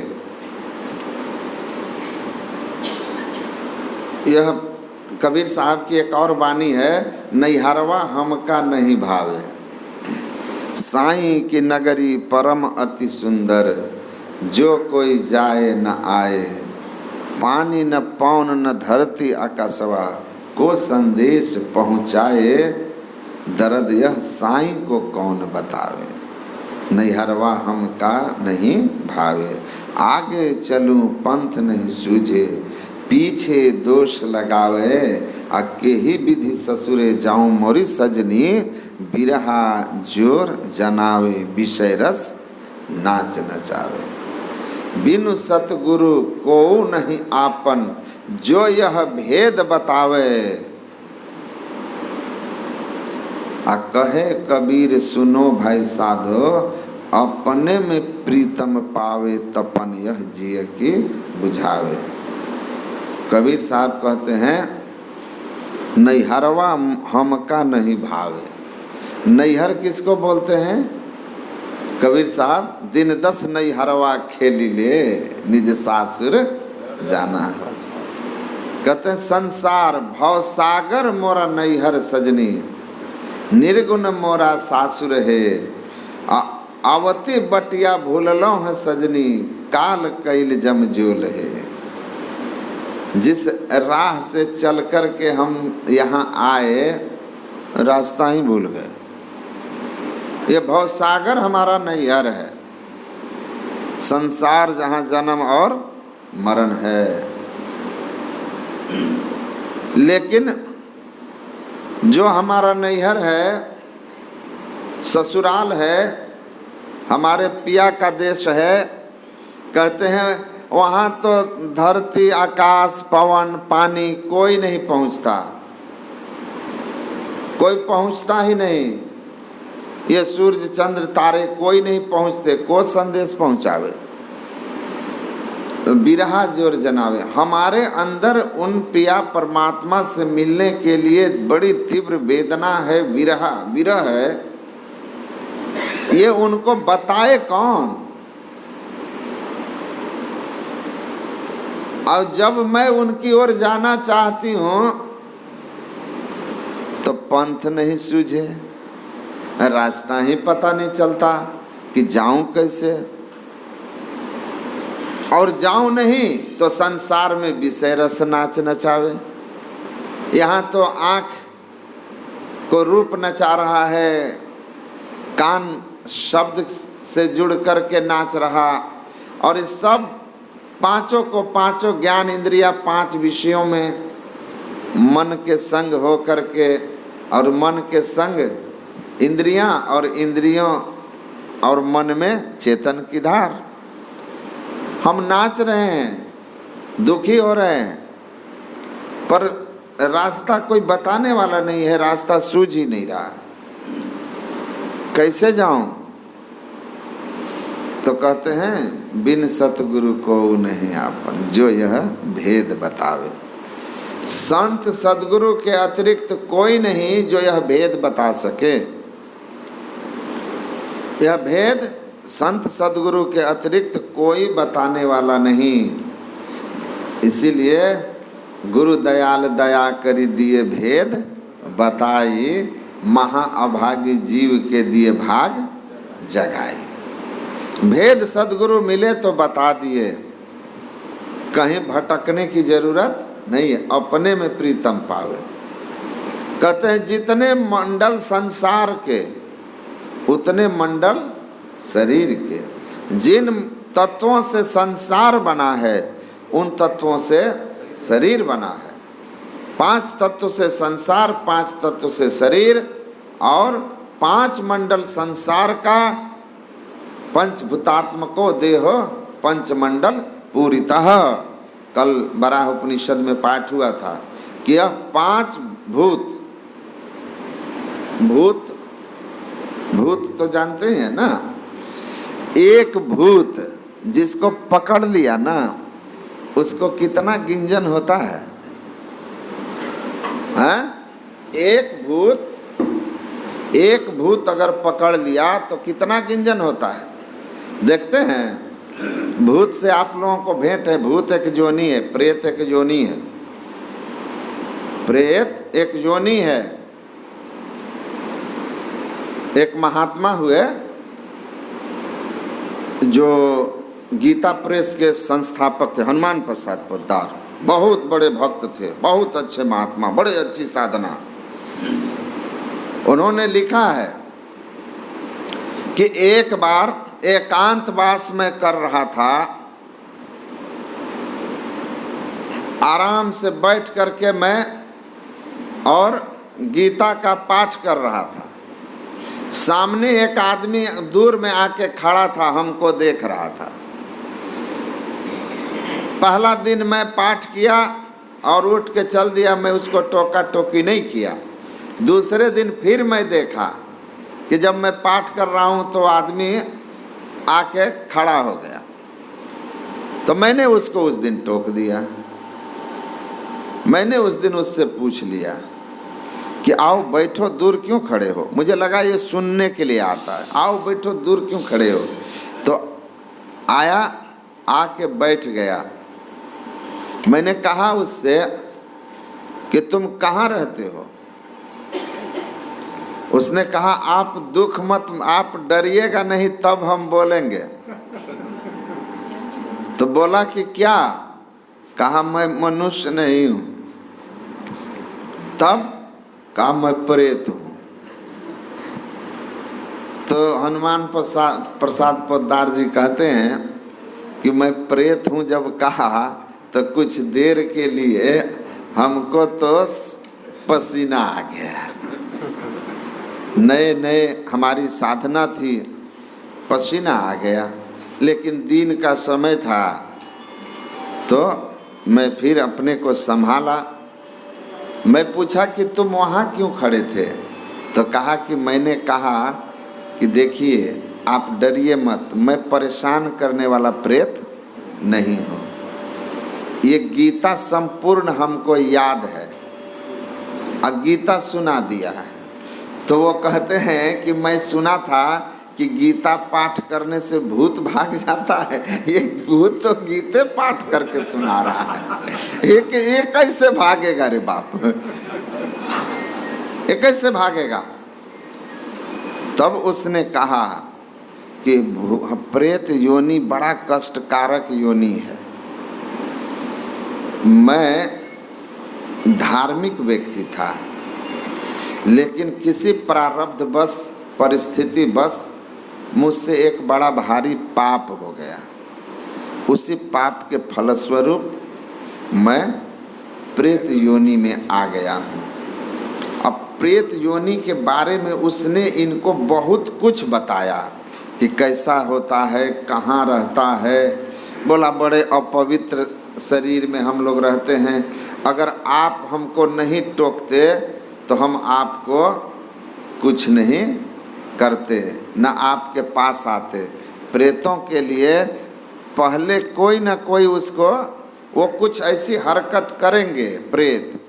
Speaker 1: यह कबीर साहब की एक और वाणी है, नैहरवा हमका नहीं भावे, साईं की नगरी परम अति सुंदर, जो कोई जाए न आए, पानी न पौन न धरती आकाशवा, को संदेश पहुँचाए, दर्द यह साईं को कौन बतावे। नैहरवा हमका नहीं भावे, आगे चलूं पंथ नहीं सूझे, पीछे दोष लगावे, अके ही विधि ससुरे जाऊं मोरी सजनी, बिरहा जोर जनावे, विषय रस नाच नचावे। बिनु सतगुरु को नहीं आपन, जो यह भेद बतावे, आ कहे कबीर सुनो भाई साधो, अपने में प्रीतम पावे, तपन यह जिय की बुझावे। कबीर साहब कहते हैं नैहरवा हमका नहीं भावे। नैहर किसको बोलते हैं? कबीर साहब दिन 10 नैहरवा खेली ले, निज सासुर जाना है। कहते हैं संसार भव सागर मोरा नैहर सजनी, निर्गुण मोरा सासुर है, आवती बटिया भूललो है सजनी, काल कैल जमजोल है। जिस राह से चल कर के हम यहाँ आए, रास्ता ही भूल गए। ये भवसागर हमारा नैहर है, संसार जहाँ जन्म और मरण है। लेकिन जो हमारा नैहर है, ससुराल है, हमारे पिया का देश है, कहते हैं वहाँ तो धरती, आकाश, पवन, पानी कोई नहीं पहुँचता, कोई पहुँचता ही नहीं। ये सूर्य, चंद्र, तारे कोई नहीं पहुँचते, को संदेश पहुँचावे, बिरहा जोर जनावे। हमारे अंदर उन पिया परमात्मा से मिलने के लिए बड़ी तीव्र वेदना है, विरह है। ये उनको बताए कौन? और जब मैं उनकी ओर जाना चाहती हूँ तो पंथ नहीं सूझे, रास्ता ही पता नहीं चलता कि जाऊं कैसे, और जाऊं नहीं तो संसार में विषय रस नाच नचावे। यहाँ तो आँख को रूप नचा रहा है, कान शब्द से जुड़ करके नाच रहा, और इस सब पांचों को, पांचों ज्ञान इंद्रिया, 5 विषयों में मन के संग हो करके, और मन के संग इंद्रियां, और इंद्रियों और मन में चेतन की धार। हम नाच रहे हैं, दुखी हो रहे हैं, पर रास्ता कोई बताने वाला नहीं है, रास्ता सूझ ही नहीं रहा। कैसे जाऊं? तो कहते हैं बिन सतगुरु को नहीं आपन, जो यह भेद बतावे। संत सदगुरु के अतिरिक्त कोई नहीं जो यह भेद बता सके। यह भेद संत सदगुरु के अतिरिक्त कोई बताने वाला नहीं। इसीलिए गुरु दयाल दया करी दिए भेद बताई, महाअभागी जीव के दिए भाग जगाई। भेद सदगुरु मिले तो बता दिए, कहीं भटकने की जरूरत नहीं है, अपने में प्रीतम पावे। कहते हैं जितने मंडल संसार के उतने मंडल शरीर के। जिन तत्वों से संसार बना है उन तत्वों से शरीर बना है। 5 तत्व से संसार, 5 तत्व से शरीर, और 5 मंडल संसार का, पंचभूतात्मको देहो पंचमंडल पूरितः। कल बराह उपनिषद में पाठ हुआ था कि यह 5 भूत तो जानते हैं ना, एक भूत जिसको पकड़ लिया ना उसको कितना गिंजन होता है, हाँ? एक भूत अगर पकड़ लिया तो कितना गिंजन होता है। देखते हैं भूत से आप लोगों को भेंट है। भूत एक जोनी है, प्रेत एक जोनी है। प्रेत एक जोनी है। एक महात्मा हुए जो गीता प्रेस के संस्थापक थे, हनुमान प्रसाद पोद्दार। बहुत बड़े भक्त थे, बहुत अच्छे महात्मा, बड़े अच्छी साधना। उन्होंने लिखा है कि एक बार एकांतवास में कर रहा था, आराम से बैठ करके मैं और गीता का पाठ कर रहा था। सामने एक आदमी दूर में आके खड़ा था, हमको देख रहा था। पहला दिन मैं पाठ किया और उठ के चल दिया, मैं उसको टोका टोकी नहीं किया। दूसरे दिन फिर मैं देखा कि जब मैं पाठ कर रहा हूँ तो आदमी आके खड़ा हो गया, तो मैंने उसको उस दिन टोक दिया। मैंने उस दिन उससे पूछ लिया कि आओ बैठो, दूर क्यों खड़े हो। मुझे लगा ये सुनने के लिए आता है, आओ बैठो, दूर क्यों खड़े हो। तो आया, आके बैठ गया। मैंने कहा उससे कि तुम कहाँ रहते हो। उसने कहा आप दुख मत, आप डरिएगा नहीं तब हम बोलेंगे। तो बोला कि क्या? कहा मैं मनुष्य नहीं हूँ। तब कहा मैं प्रेत हूँ। तो हनुमान प्रसाद पोद्दार जी कहते हैं कि मैं प्रेत हूँ जब कहा तो कुछ देर के लिए हमको तो पसीना आ गया। नए हमारी साधना थी, पसीना आ गया। लेकिन दिन का समय था, तो मैं फिर अपने को संभाला। मैं पूछा कि तुम वहाँ क्यों खड़े थे? तो कहा कि मैंने कहा कि देखिए आप डरिए मत, मैं परेशान करने वाला प्रेत नहीं हूँ। ये गीता संपूर्ण हमको याद है और गीता सुना दिया है। तो वो कहते हैं कि मैं सुना था कि गीता पाठ करने से भूत भाग जाता है, ये भूत तो गीते पाठ करके सुना रहा है। ये कैसे भागेगा रे बाप, ये कैसे भागेगा? तब उसने कहा कि प्रेत योनि बड़ा कष्टकारक योनि है। मैं धार्मिक व्यक्ति था, लेकिन किसी प्रारब्ध बस, परिस्थिति बस मुझसे एक बड़ा भारी पाप हो गया। उसी पाप के फलस्वरूप मैं प्रेत योनि में आ गया हूँ। अब प्रेत योनि के बारे में उसने इनको बहुत कुछ बताया कि कैसा होता है, कहाँ रहता है। बोला बड़े अपवित्र शरीर में हम लोग रहते हैं, अगर आप हमको नहीं टोकते तो हम आपको कुछ नहीं करते, न आपके पास आते। प्रेतों के लिए पहले कोई न कोई उसको, वो कुछ ऐसी हरकत करेंगे प्रेत,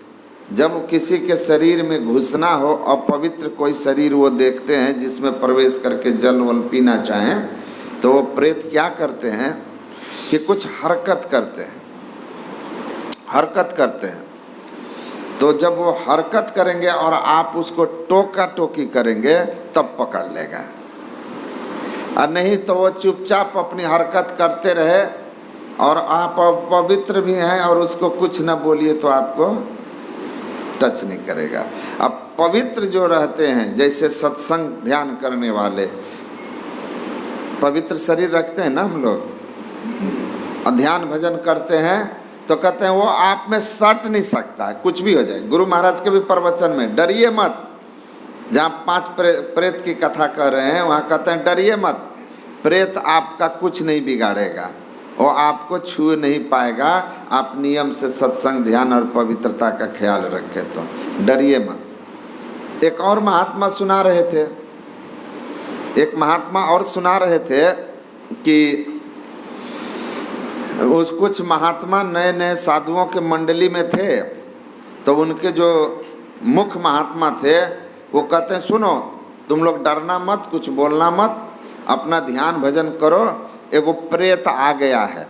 Speaker 1: जब किसी के शरीर में घुसना हो, अपवित्र कोई शरीर वो देखते हैं जिसमें प्रवेश करके जल वल पीना चाहें, तो वो प्रेत क्या करते हैं कि कुछ हरकत करते हैं, हरकत करते हैं। तो जब वो हरकत करेंगे और आप उसको टोका टोकी करेंगे तब पकड़ लेगा, और नहीं तो वो चुपचाप अपनी हरकत करते रहे और आप पवित्र भी हैं और उसको कुछ न बोलिए तो आपको टच नहीं करेगा। अब पवित्र जो रहते हैं, जैसे सत्संग ध्यान करने वाले, पवित्र शरीर रखते हैं ना हम लोग, और ध्यान भजन करते हैं, तो कहते हैं वो आप में सट नहीं सकता है, कुछ भी हो जाए। गुरु महाराज के भी प्रवचन में डरिए मत, जहाँ 5 प्रेत की कथा कर रहे हैं वहाँ कहते हैं डरिए मत, प्रेत आपका कुछ नहीं बिगाड़ेगा, वो आपको छू नहीं पाएगा, आप नियम से सत्संग ध्यान और पवित्रता का ख्याल रखें तो डरिए मत। एक और महात्मा सुना रहे थे, एक महात्मा और सुना रहे थे कि उस कुछ महात्मा नए नए साधुओं के मंडली में थे, तो उनके जो मुख्य महात्मा थे वो कहते हैं सुनो तुम लोग डरना मत, कुछ बोलना मत, अपना ध्यान भजन करो। एगो प्रेत आ गया है,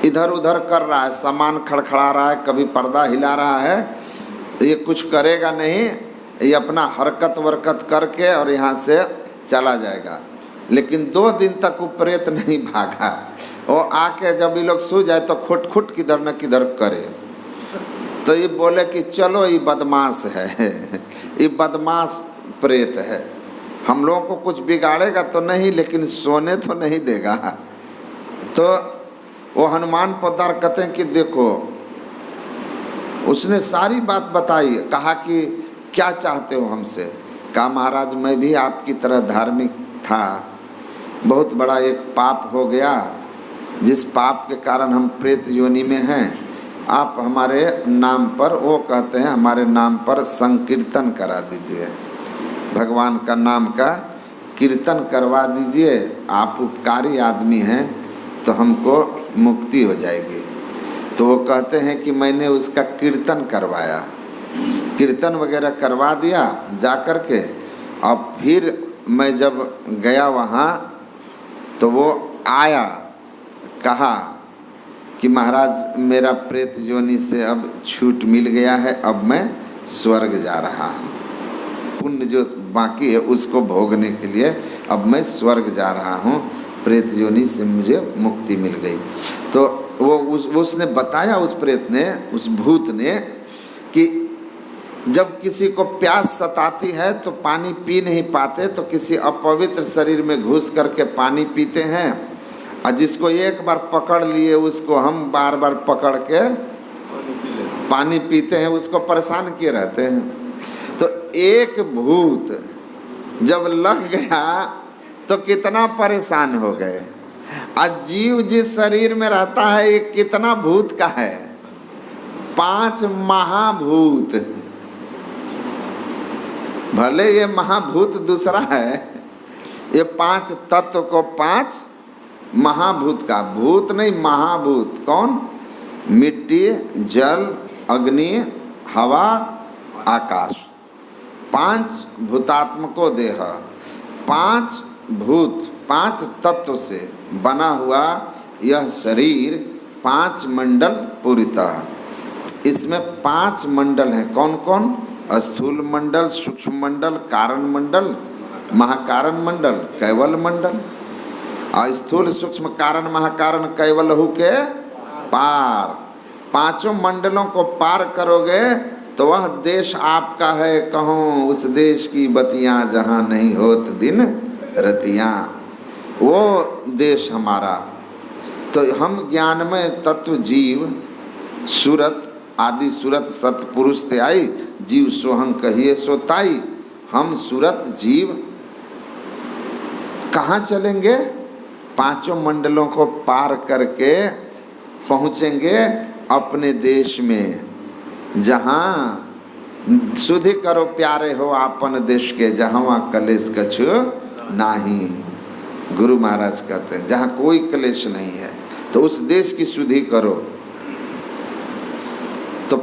Speaker 1: इधर उधर कर रहा है, सामान खड़खड़ा रहा है, कभी पर्दा हिला रहा है, ये कुछ करेगा नहीं, ये अपना हरकत वरकत करके और यहाँ से चला जाएगा। लेकिन 2 दिन तक वो प्रेत नहीं भागा। वो आके जब ये लोग सो जाए तो खुट खुट किधर न किधर करे, तो ये बोले कि चलो ये बदमाश है, ये बदमाश प्रेत है, हम लोगों को कुछ बिगाड़ेगा तो नहीं लेकिन सोने तो नहीं देगा। तो वो हनुमान पधार कहते हैं कि देखो, उसने सारी बात बताई, कहा कि क्या चाहते हो हमसे? कहा महाराज मैं भी आपकी तरह धार्मिक था, बहुत बड़ा एक पाप हो गया, जिस पाप के कारण हम प्रेत योनि में हैं, आप हमारे नाम पर, वो कहते हैं हमारे नाम पर संकीर्तन करा दीजिए, भगवान का नाम का कीर्तन करवा दीजिए, आप उपकारी आदमी हैं तो हमको मुक्ति हो जाएगी। तो वो कहते हैं कि मैंने उसका कीर्तन करवाया, कीर्तन वगैरह करवा दिया जा कर के। अब फिर मैं जब गया वहाँ तो वो आया, कहा कि महाराज मेरा प्रेत योनि से अब छूट मिल गया है, अब मैं स्वर्ग जा रहा हूँ, पुण्य जो बाकी है उसको भोगने के लिए अब मैं स्वर्ग जा रहा हूँ, प्रेत योनि से मुझे मुक्ति मिल गई। तो वो उसने बताया, उस प्रेत ने, उस भूत ने, कि जब किसी को प्यास सताती है तो पानी पी नहीं पाते, तो किसी अपवित्र शरीर में घुस करके पानी पीते हैं, और जिसको एक बार पकड़ लिए उसको हम बार बार पकड़ के पानी पीते हैं, उसको परेशान किए रहते हैं। तो एक भूत जब लग गया तो कितना परेशान हो गए। और जीव जिस शरीर में रहता है ये कितना भूत का है? 5 महाभूत। भले ये महाभूत दूसरा है, ये 5 तत्व को 5 महाभूत का, भूत नहीं महाभूत। कौन? मिट्टी, जल, अग्नि, हवा, आकाश। 5 भूतात्मको देह, 5 भूत, 5 तत्व से बना हुआ यह शरीर 5 मंडल पूरितः। इसमें 5 मंडल हैं। कौन कौन? स्थूल मंडल, सूक्ष्म मंडल, कारण मंडल, महाकारण मंडल, कैवल मंडल। और स्थूल, सूक्ष्म, कारण, महाकारण, कैवल हु के पार। 5 मंडलों को पार करोगे तो वह देश आपका है। कहूँ उस देश की बतियाँ जहाँ नहीं होत दिन रतियाँ, वो देश हमारा। तो हम ज्ञानमय तत्व जीव सूरत आदि सूरत सतपुरुष ते आई, जीव सोहं कहिए सोताई। हम सूरत जीव कहाँ चलेंगे? 5 मंडलों को पार करके पहुँचेंगे अपने देश में, जहाँ सुधि करो प्यारे हो आपन देश के, जहाँ कलेश कछु नाही। गुरु महाराज कहते हैं जहाँ कोई क्लेश नहीं है तो उस देश की शुद्धि करो। तो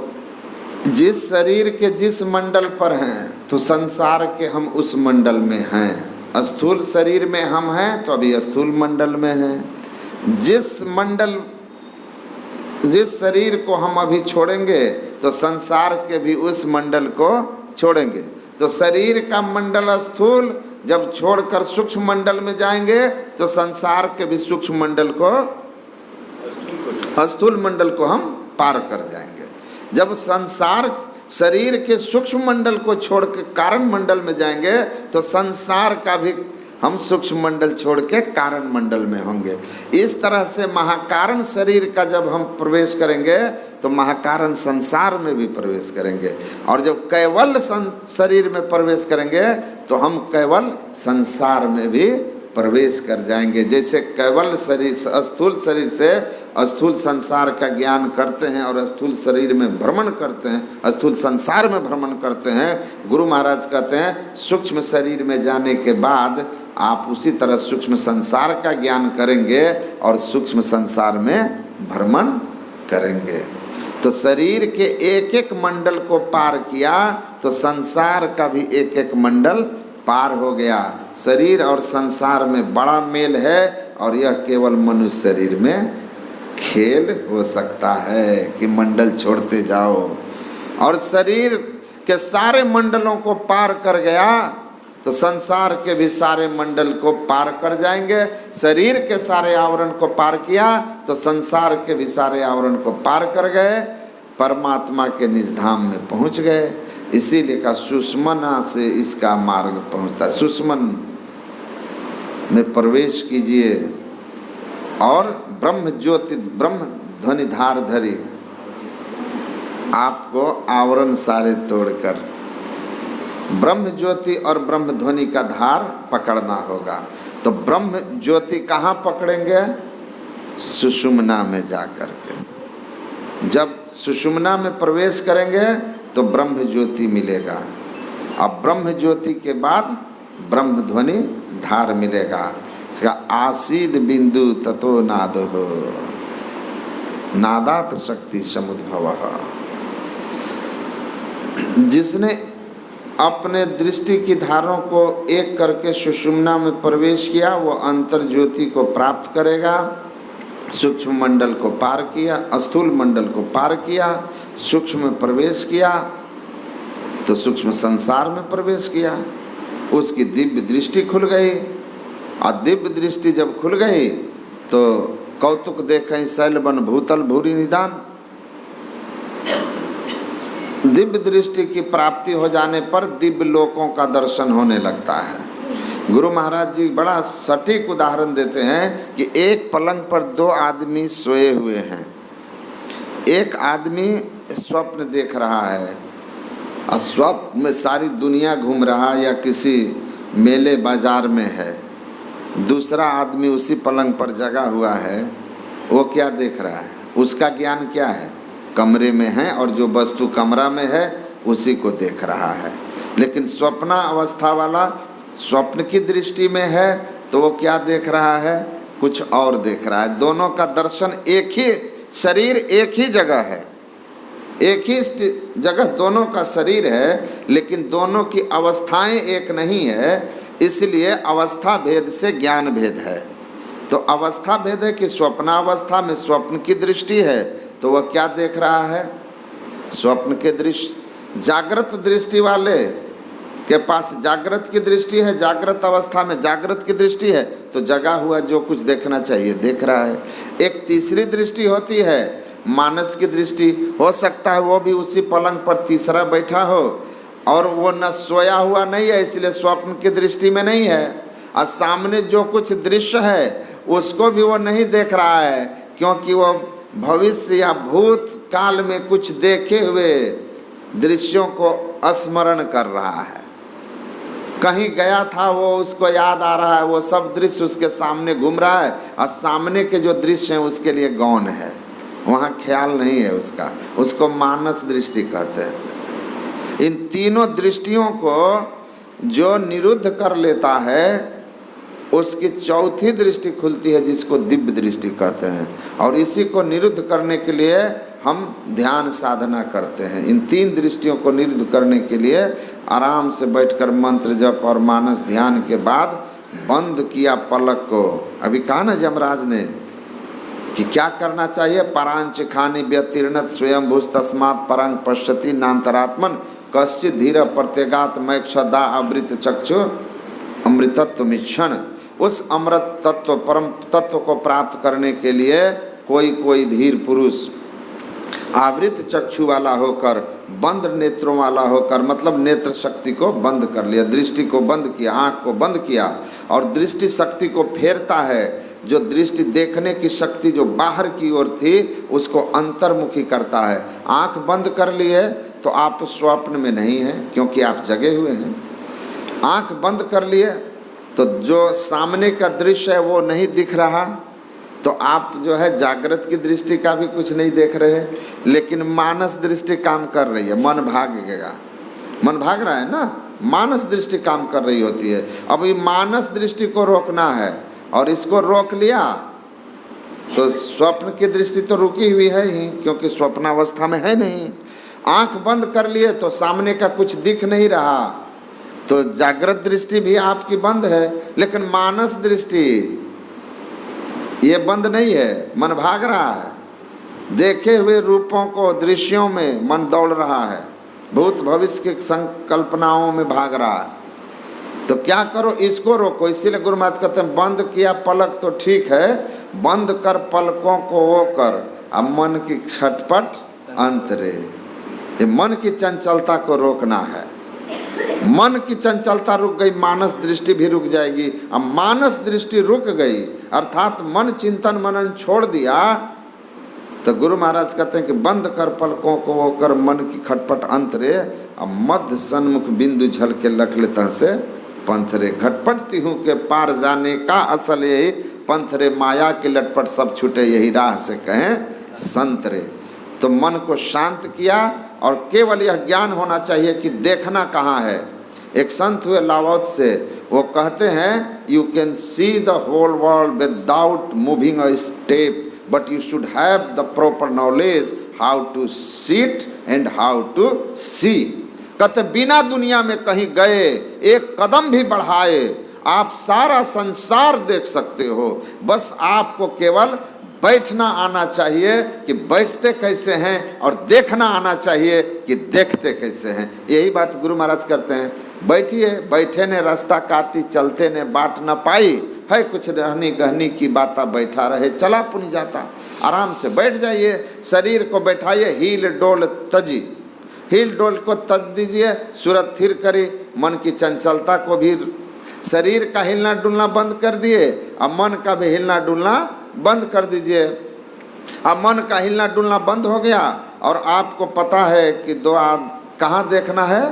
Speaker 1: जिस शरीर के जिस मंडल पर हैं तो संसार के हम उस मंडल में हैं। स्थूल शरीर में हम हैं तो अभी स्थूल मंडल में हैं। जिस शरीर को हम अभी छोड़ेंगे तो संसार के भी उस मंडल को छोड़ेंगे। तो शरीर का मंडल स्थूल जब छोड़कर सूक्ष्म मंडल में जाएंगे तो संसार के भी सूक्ष्म मंडल को, स्थूल मंडल को हम पार कर जाएंगे। जब संसार शरीर के सूक्ष्म मंडल को छोड़ के कारण मंडल में जाएंगे तो संसार का भी हम सूक्ष्म मंडल छोड़ के कारण मंडल में होंगे। इस तरह से महाकारण शरीर का जब हम प्रवेश करेंगे तो महाकारण संसार में भी प्रवेश करेंगे। और जब कैवल शरीर में प्रवेश करेंगे तो हम कैवल संसार में भी प्रवेश कर जाएंगे। जैसे कैवल शरीर स्थूल शरीर से स्थूल संसार का ज्ञान करते हैं और स्थूल शरीर में भ्रमण करते हैं, स्थूल संसार में भ्रमण करते हैं। गुरु महाराज कहते हैं सूक्ष्म शरीर में जाने के बाद आप उसी तरह सूक्ष्म संसार का ज्ञान करेंगे और सूक्ष्म संसार में भ्रमण करेंगे। तो शरीर के एक एक मंडल को पार किया तो संसार का भी एक एक मंडल पार हो गया। शरीर और संसार में बड़ा मेल है और यह केवल मनुष्य शरीर में खेल हो सकता है कि मंडल छोड़ते जाओ। और शरीर के सारे मंडलों को पार कर गया तो संसार के भी सारे मंडल को पार कर जाएंगे। शरीर के सारे आवरण को पार किया तो संसार के भी सारे आवरण को पार कर गए, परमात्मा के निज धाम में पहुंच गए। इसीलिए का सुषमना से इसका मार्ग पहुंचता है। सुषमन में प्रवेश कीजिए और ब्रह्म ज्योति ब्रह्म ध्वनि धार धरी आपको आवरण सारे तोड़कर ब्रह्म ज्योति और ब्रह्म ध्वनि का धार पकड़ना होगा। तो ब्रह्म ज्योति कहाँ पकड़ेंगे? सुषुम्ना में जाकर के। जब सुषुम्ना में प्रवेश करेंगे तो ब्रह्म ज्योति मिलेगा। अब ब्रह्म ज्योति के बाद ब्रह्म ध्वनि धार मिलेगा। इसका आसीद बिंदु ततो नाद हो, नादात शक्ति समुद्भव। जिसने अपने दृष्टि की धारों को एक करके सुषुम्ना में प्रवेश किया वो अंतर ज्योति को प्राप्त करेगा। सूक्ष्म मंडल को पार किया, स्थूल मंडल को पार किया, सूक्ष्म में प्रवेश किया तो सूक्ष्म संसार में प्रवेश किया। उसकी दिव्य दृष्टि खुल गई और दिव्य दृष्टि जब खुल गई तो कौतुक देखें शैल बन भूतल भूरि निदान। दिव्य दृष्टि की प्राप्ति हो जाने पर दिव्य लोकों का दर्शन होने लगता है। गुरु महाराज जी बड़ा सटीक उदाहरण देते हैं कि एक पलंग पर 2 आदमी सोए हुए हैं। एक आदमी स्वप्न देख रहा है और स्वप्न में सारी दुनिया घूम रहा है या किसी मेले बाजार में है। दूसरा आदमी उसी पलंग पर जगा हुआ है, वो क्या देख रहा है? उसका ज्ञान क्या है? कमरे में है और जो वस्तु कमरा में है उसी को देख रहा है। लेकिन स्वप्न अवस्था वाला स्वप्न की दृष्टि में है तो वो क्या देख रहा है? कुछ और देख रहा है। दोनों का दर्शन एक ही, शरीर एक ही जगह है, एक ही जगह दोनों का शरीर है, लेकिन दोनों की अवस्थाएं एक नहीं है, इसलिए अवस्था भेद से ज्ञान भेद है। तो अवस्था भेद है कि स्वप्नावस्था में स्वप्न की दृष्टि है तो वह क्या देख रहा है? स्वप्न के दृश्य। जागृत दृष्टि वाले के पास जागृत की दृष्टि है, जागृत अवस्था में जागृत की दृष्टि है तो जगा हुआ जो कुछ देखना चाहिए देख रहा है। एक तीसरी दृष्टि होती है मानस की दृष्टि, हो सकता है वो भी उसी पलंग पर तीसरा बैठा हो और वो न सोया हुआ नहीं है, इसलिए स्वप्न की दृष्टि में नहीं है, और सामने जो कुछ दृश्य है उसको भी वो नहीं देख रहा है, क्योंकि वो भविष्य या भूत काल में कुछ देखे हुए दृश्यों को स्मरण कर रहा है। कहीं गया था वो, उसको याद आ रहा है, वो सब दृश्य उसके सामने घूम रहा है और सामने के जो दृश्य हैं उसके लिए गौण है, वहाँ ख्याल नहीं है उसका, उसको मानस दृष्टि कहते हैं। इन तीनों दृष्टियों को जो निरुद्ध कर लेता है उसकी चौथी दृष्टि खुलती है जिसको दिव्य दृष्टि कहते हैं, और इसी को निरुद्ध करने के लिए हम ध्यान साधना करते हैं। इन तीन दृष्टियों को निरुद्ध करने के लिए आराम से बैठकर मंत्र जप और मानस ध्यान के बाद बंद किया पलक को। अभी कहा ना यमराज ने कि क्या करना चाहिए? परांच खानी व्यतीर्णत स्वयं भूष तस्मात् परंग पश्यति नान्तरात्मन कश्चित धीर प्रत्यगात मैक्षदा अमृत चक्षु अमृतत्व मिक्षण। उस अमृत तत्व परम तत्व को प्राप्त करने के लिए कोई धीर पुरुष आवृत चक्षु वाला होकर, बंद नेत्रों वाला होकर, मतलब नेत्र शक्ति को बंद कर लिया, दृष्टि को बंद किया, आँख को बंद किया और दृष्टि शक्ति को फेरता है। जो दृष्टि देखने की शक्ति जो बाहर की ओर थी उसको अंतर्मुखी करता है। आँख बंद कर लिए तो आप स्वप्न में नहीं हैं क्योंकि आप जगे हुए हैं। आँख बंद कर लिए तो जो सामने का दृश्य है वो नहीं दिख रहा, तो आप जो है जागृत की दृष्टि का भी कुछ नहीं देख रहे, लेकिन मानस दृष्टि काम कर रही है। मन भागेगा, मन भाग रहा है ना, मानस दृष्टि काम कर रही होती है। अब ये मानस दृष्टि को रोकना है और इसको रोक लिया तो स्वप्न की दृष्टि तो रुकी हुई है ही, क्योंकि स्वप्नावस्था में है नहीं। आंख बंद कर लिए तो सामने का कुछ दिख नहीं रहा, तो जागृत दृष्टि भी आपकी बंद है, लेकिन मानस दृष्टि ये बंद नहीं है, मन भाग रहा है। देखे हुए रूपों को, दृश्यों में मन दौड़ रहा है, भूत भविष्य की संकल्पनाओं में भाग रहा है। तो क्या करो, इसको रोको। इसीलिए गुरु महाराज कहते हैं बंद किया पलक तो ठीक है, बंद कर पलकों को वो कर, अब मन की छटपट अंतरे। ये मन की चंचलता को रोकना है। मन की चंचलता रुक गई, मानस दृष्टि भी रुक जाएगी। अब मानस दृष्टि रुक गई अर्थात मन चिंतन मनन छोड़ दिया, तो गुरु महाराज कहते हैं कि बंद कर पलकों को वो कर, मन की खटपट अंतरे। अब मध्य सन्मुख बिंदु झल के लखलता से पंथरे। घटपटती हूँ के पार जाने का असल यही पंथरे, माया की लटपट सब छूटे यही राह से कहें संतरे। तो मन को शांत किया और केवल यह ज्ञान होना चाहिए कि देखना कहाँ है। एक संत हुए लावोत से, वो कहते हैं you can see the whole world without moving a step, but you should have the proper knowledge how to seat and how to see. कहते बिना दुनिया में कहीं गए, एक कदम भी बढ़ाए, आप सारा संसार देख सकते हो। बस आपको केवल बैठना आना चाहिए कि बैठते कैसे हैं, और देखना आना चाहिए कि देखते कैसे हैं। यही बात गुरु महाराज करते हैं। बैठिए, बैठे ने रास्ता काटी, चलते ने बाट न पाई, है कुछ रहनी गहनी की बाता, बैठा रहे चला पुनि जाता। आराम से बैठ जाइए, शरीर को बैठाइए, हील डोल तजी, हील डोल को तज दीजिए, सूरत थिर करी, मन की चंचलता को भी, शरीर का हिलना डुलना बंद कर दिए, अब मन का भी हिलना डुलना बंद कर दीजिए। अब मन का हिलना डुलना बंद हो गया और आपको पता है कि कहाँ देखना है,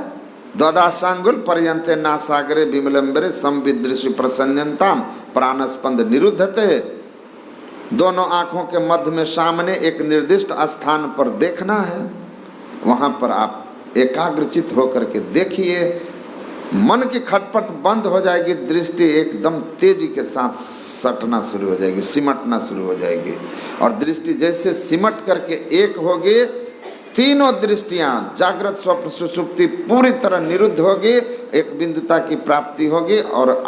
Speaker 1: द्वादशांगुल पर्यंते नासागरे विमलंबरे संविदृश्य प्रसन्नताम प्राणस्पंद निरुद्धते। दोनों आंखों के मध्य में सामने एक निर्दिष्ट स्थान पर देखना है, वहां पर आप एकाग्रचित होकर के देखिए। मन की खटपट बंद हो जाएगी, दृष्टि एकदम तेजी के साथ सटना शुरू हो जाएगी, सिमटना शुरू हो जाएगी। और दृष्टि जैसे सिमट करके एक होगी, तीनों दृष्टियां जागृत स्वप्न सुषुप्ति पूरी तरह निरुद्ध होगी, एक बिंदुता की प्राप्ति होगी और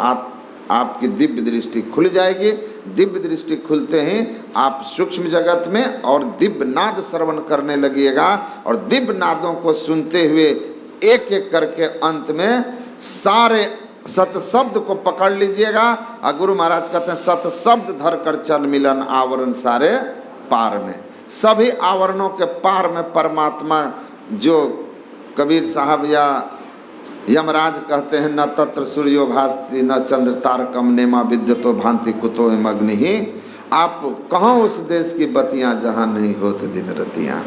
Speaker 1: आपकी दिव्य दृष्टि खुल जाएगी। दिव्य दृष्टि खुलते ही आप सूक्ष्म जगत में और दिव्य नाद श्रवण करने लगिएगा और दिव्य नादों को सुनते हुए एक एक करके अंत में सारे सत शब्द को पकड़ लीजिएगा। और गुरु महाराज कहते हैं सत शब्द धर कर चल मिलन आवरण सारे पार में। सभी आवरणों के पार में परमात्मा, जो कबीर साहब या यमराज कहते हैं न तत्र सूर्यो भासति न चंद्र तारकम नेमा विद्युतो भांति कुतो अग्नि ही। आप कहाँ उस देश की बत्तियां जहाँ नहीं होते दिन रतियां,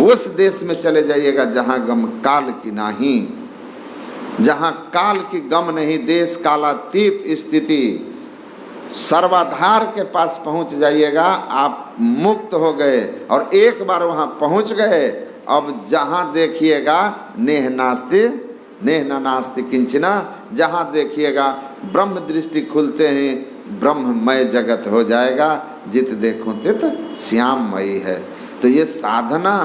Speaker 1: उस देश में चले जाइएगा जहाँ गम काल की नहीं, जहाँ काल की गम नहीं, देश कालातीत स्थिति सर्वाधार के पास पहुँच जाइएगा। आप मुक्त हो गए और एक बार वहाँ पहुँच गए, अब जहाँ देखिएगा नेह नास्ति नेह न नास्ति किंचना, जहाँ देखिएगा ब्रह्म दृष्टि खुलते ही ब्रह्ममय जगत हो जाएगा। जित देखो तित श्याममयी है। तो ये साधना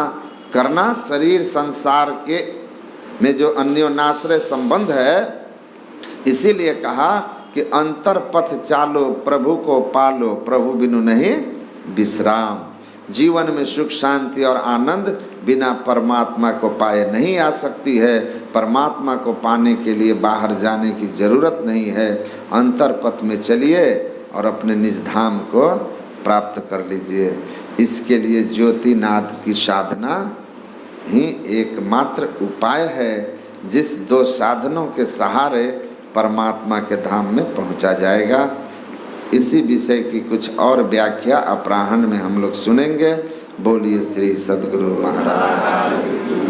Speaker 1: करना, शरीर संसार के में जो अन्योन्याश्रय संबंध है, इसीलिए कहा कि अंतर पथ चालो प्रभु को पालो, प्रभु बिनु नहीं विश्राम। जीवन में सुख शांति और आनंद बिना परमात्मा को पाए नहीं आ सकती है। परमात्मा को पाने के लिए बाहर जाने की जरूरत नहीं है। अंतर पथ में चलिए और अपने निज धाम को प्राप्त कर लीजिए। इसके लिए ज्योतिनाद की साधना ही एकमात्र उपाय है, जिस दो साधनों के सहारे परमात्मा के धाम में पहुंचा जाएगा। इसी विषय की कुछ और व्याख्या अपराह्न में हम लोग सुनेंगे। बोलिए श्री सद्गुरु महाराज।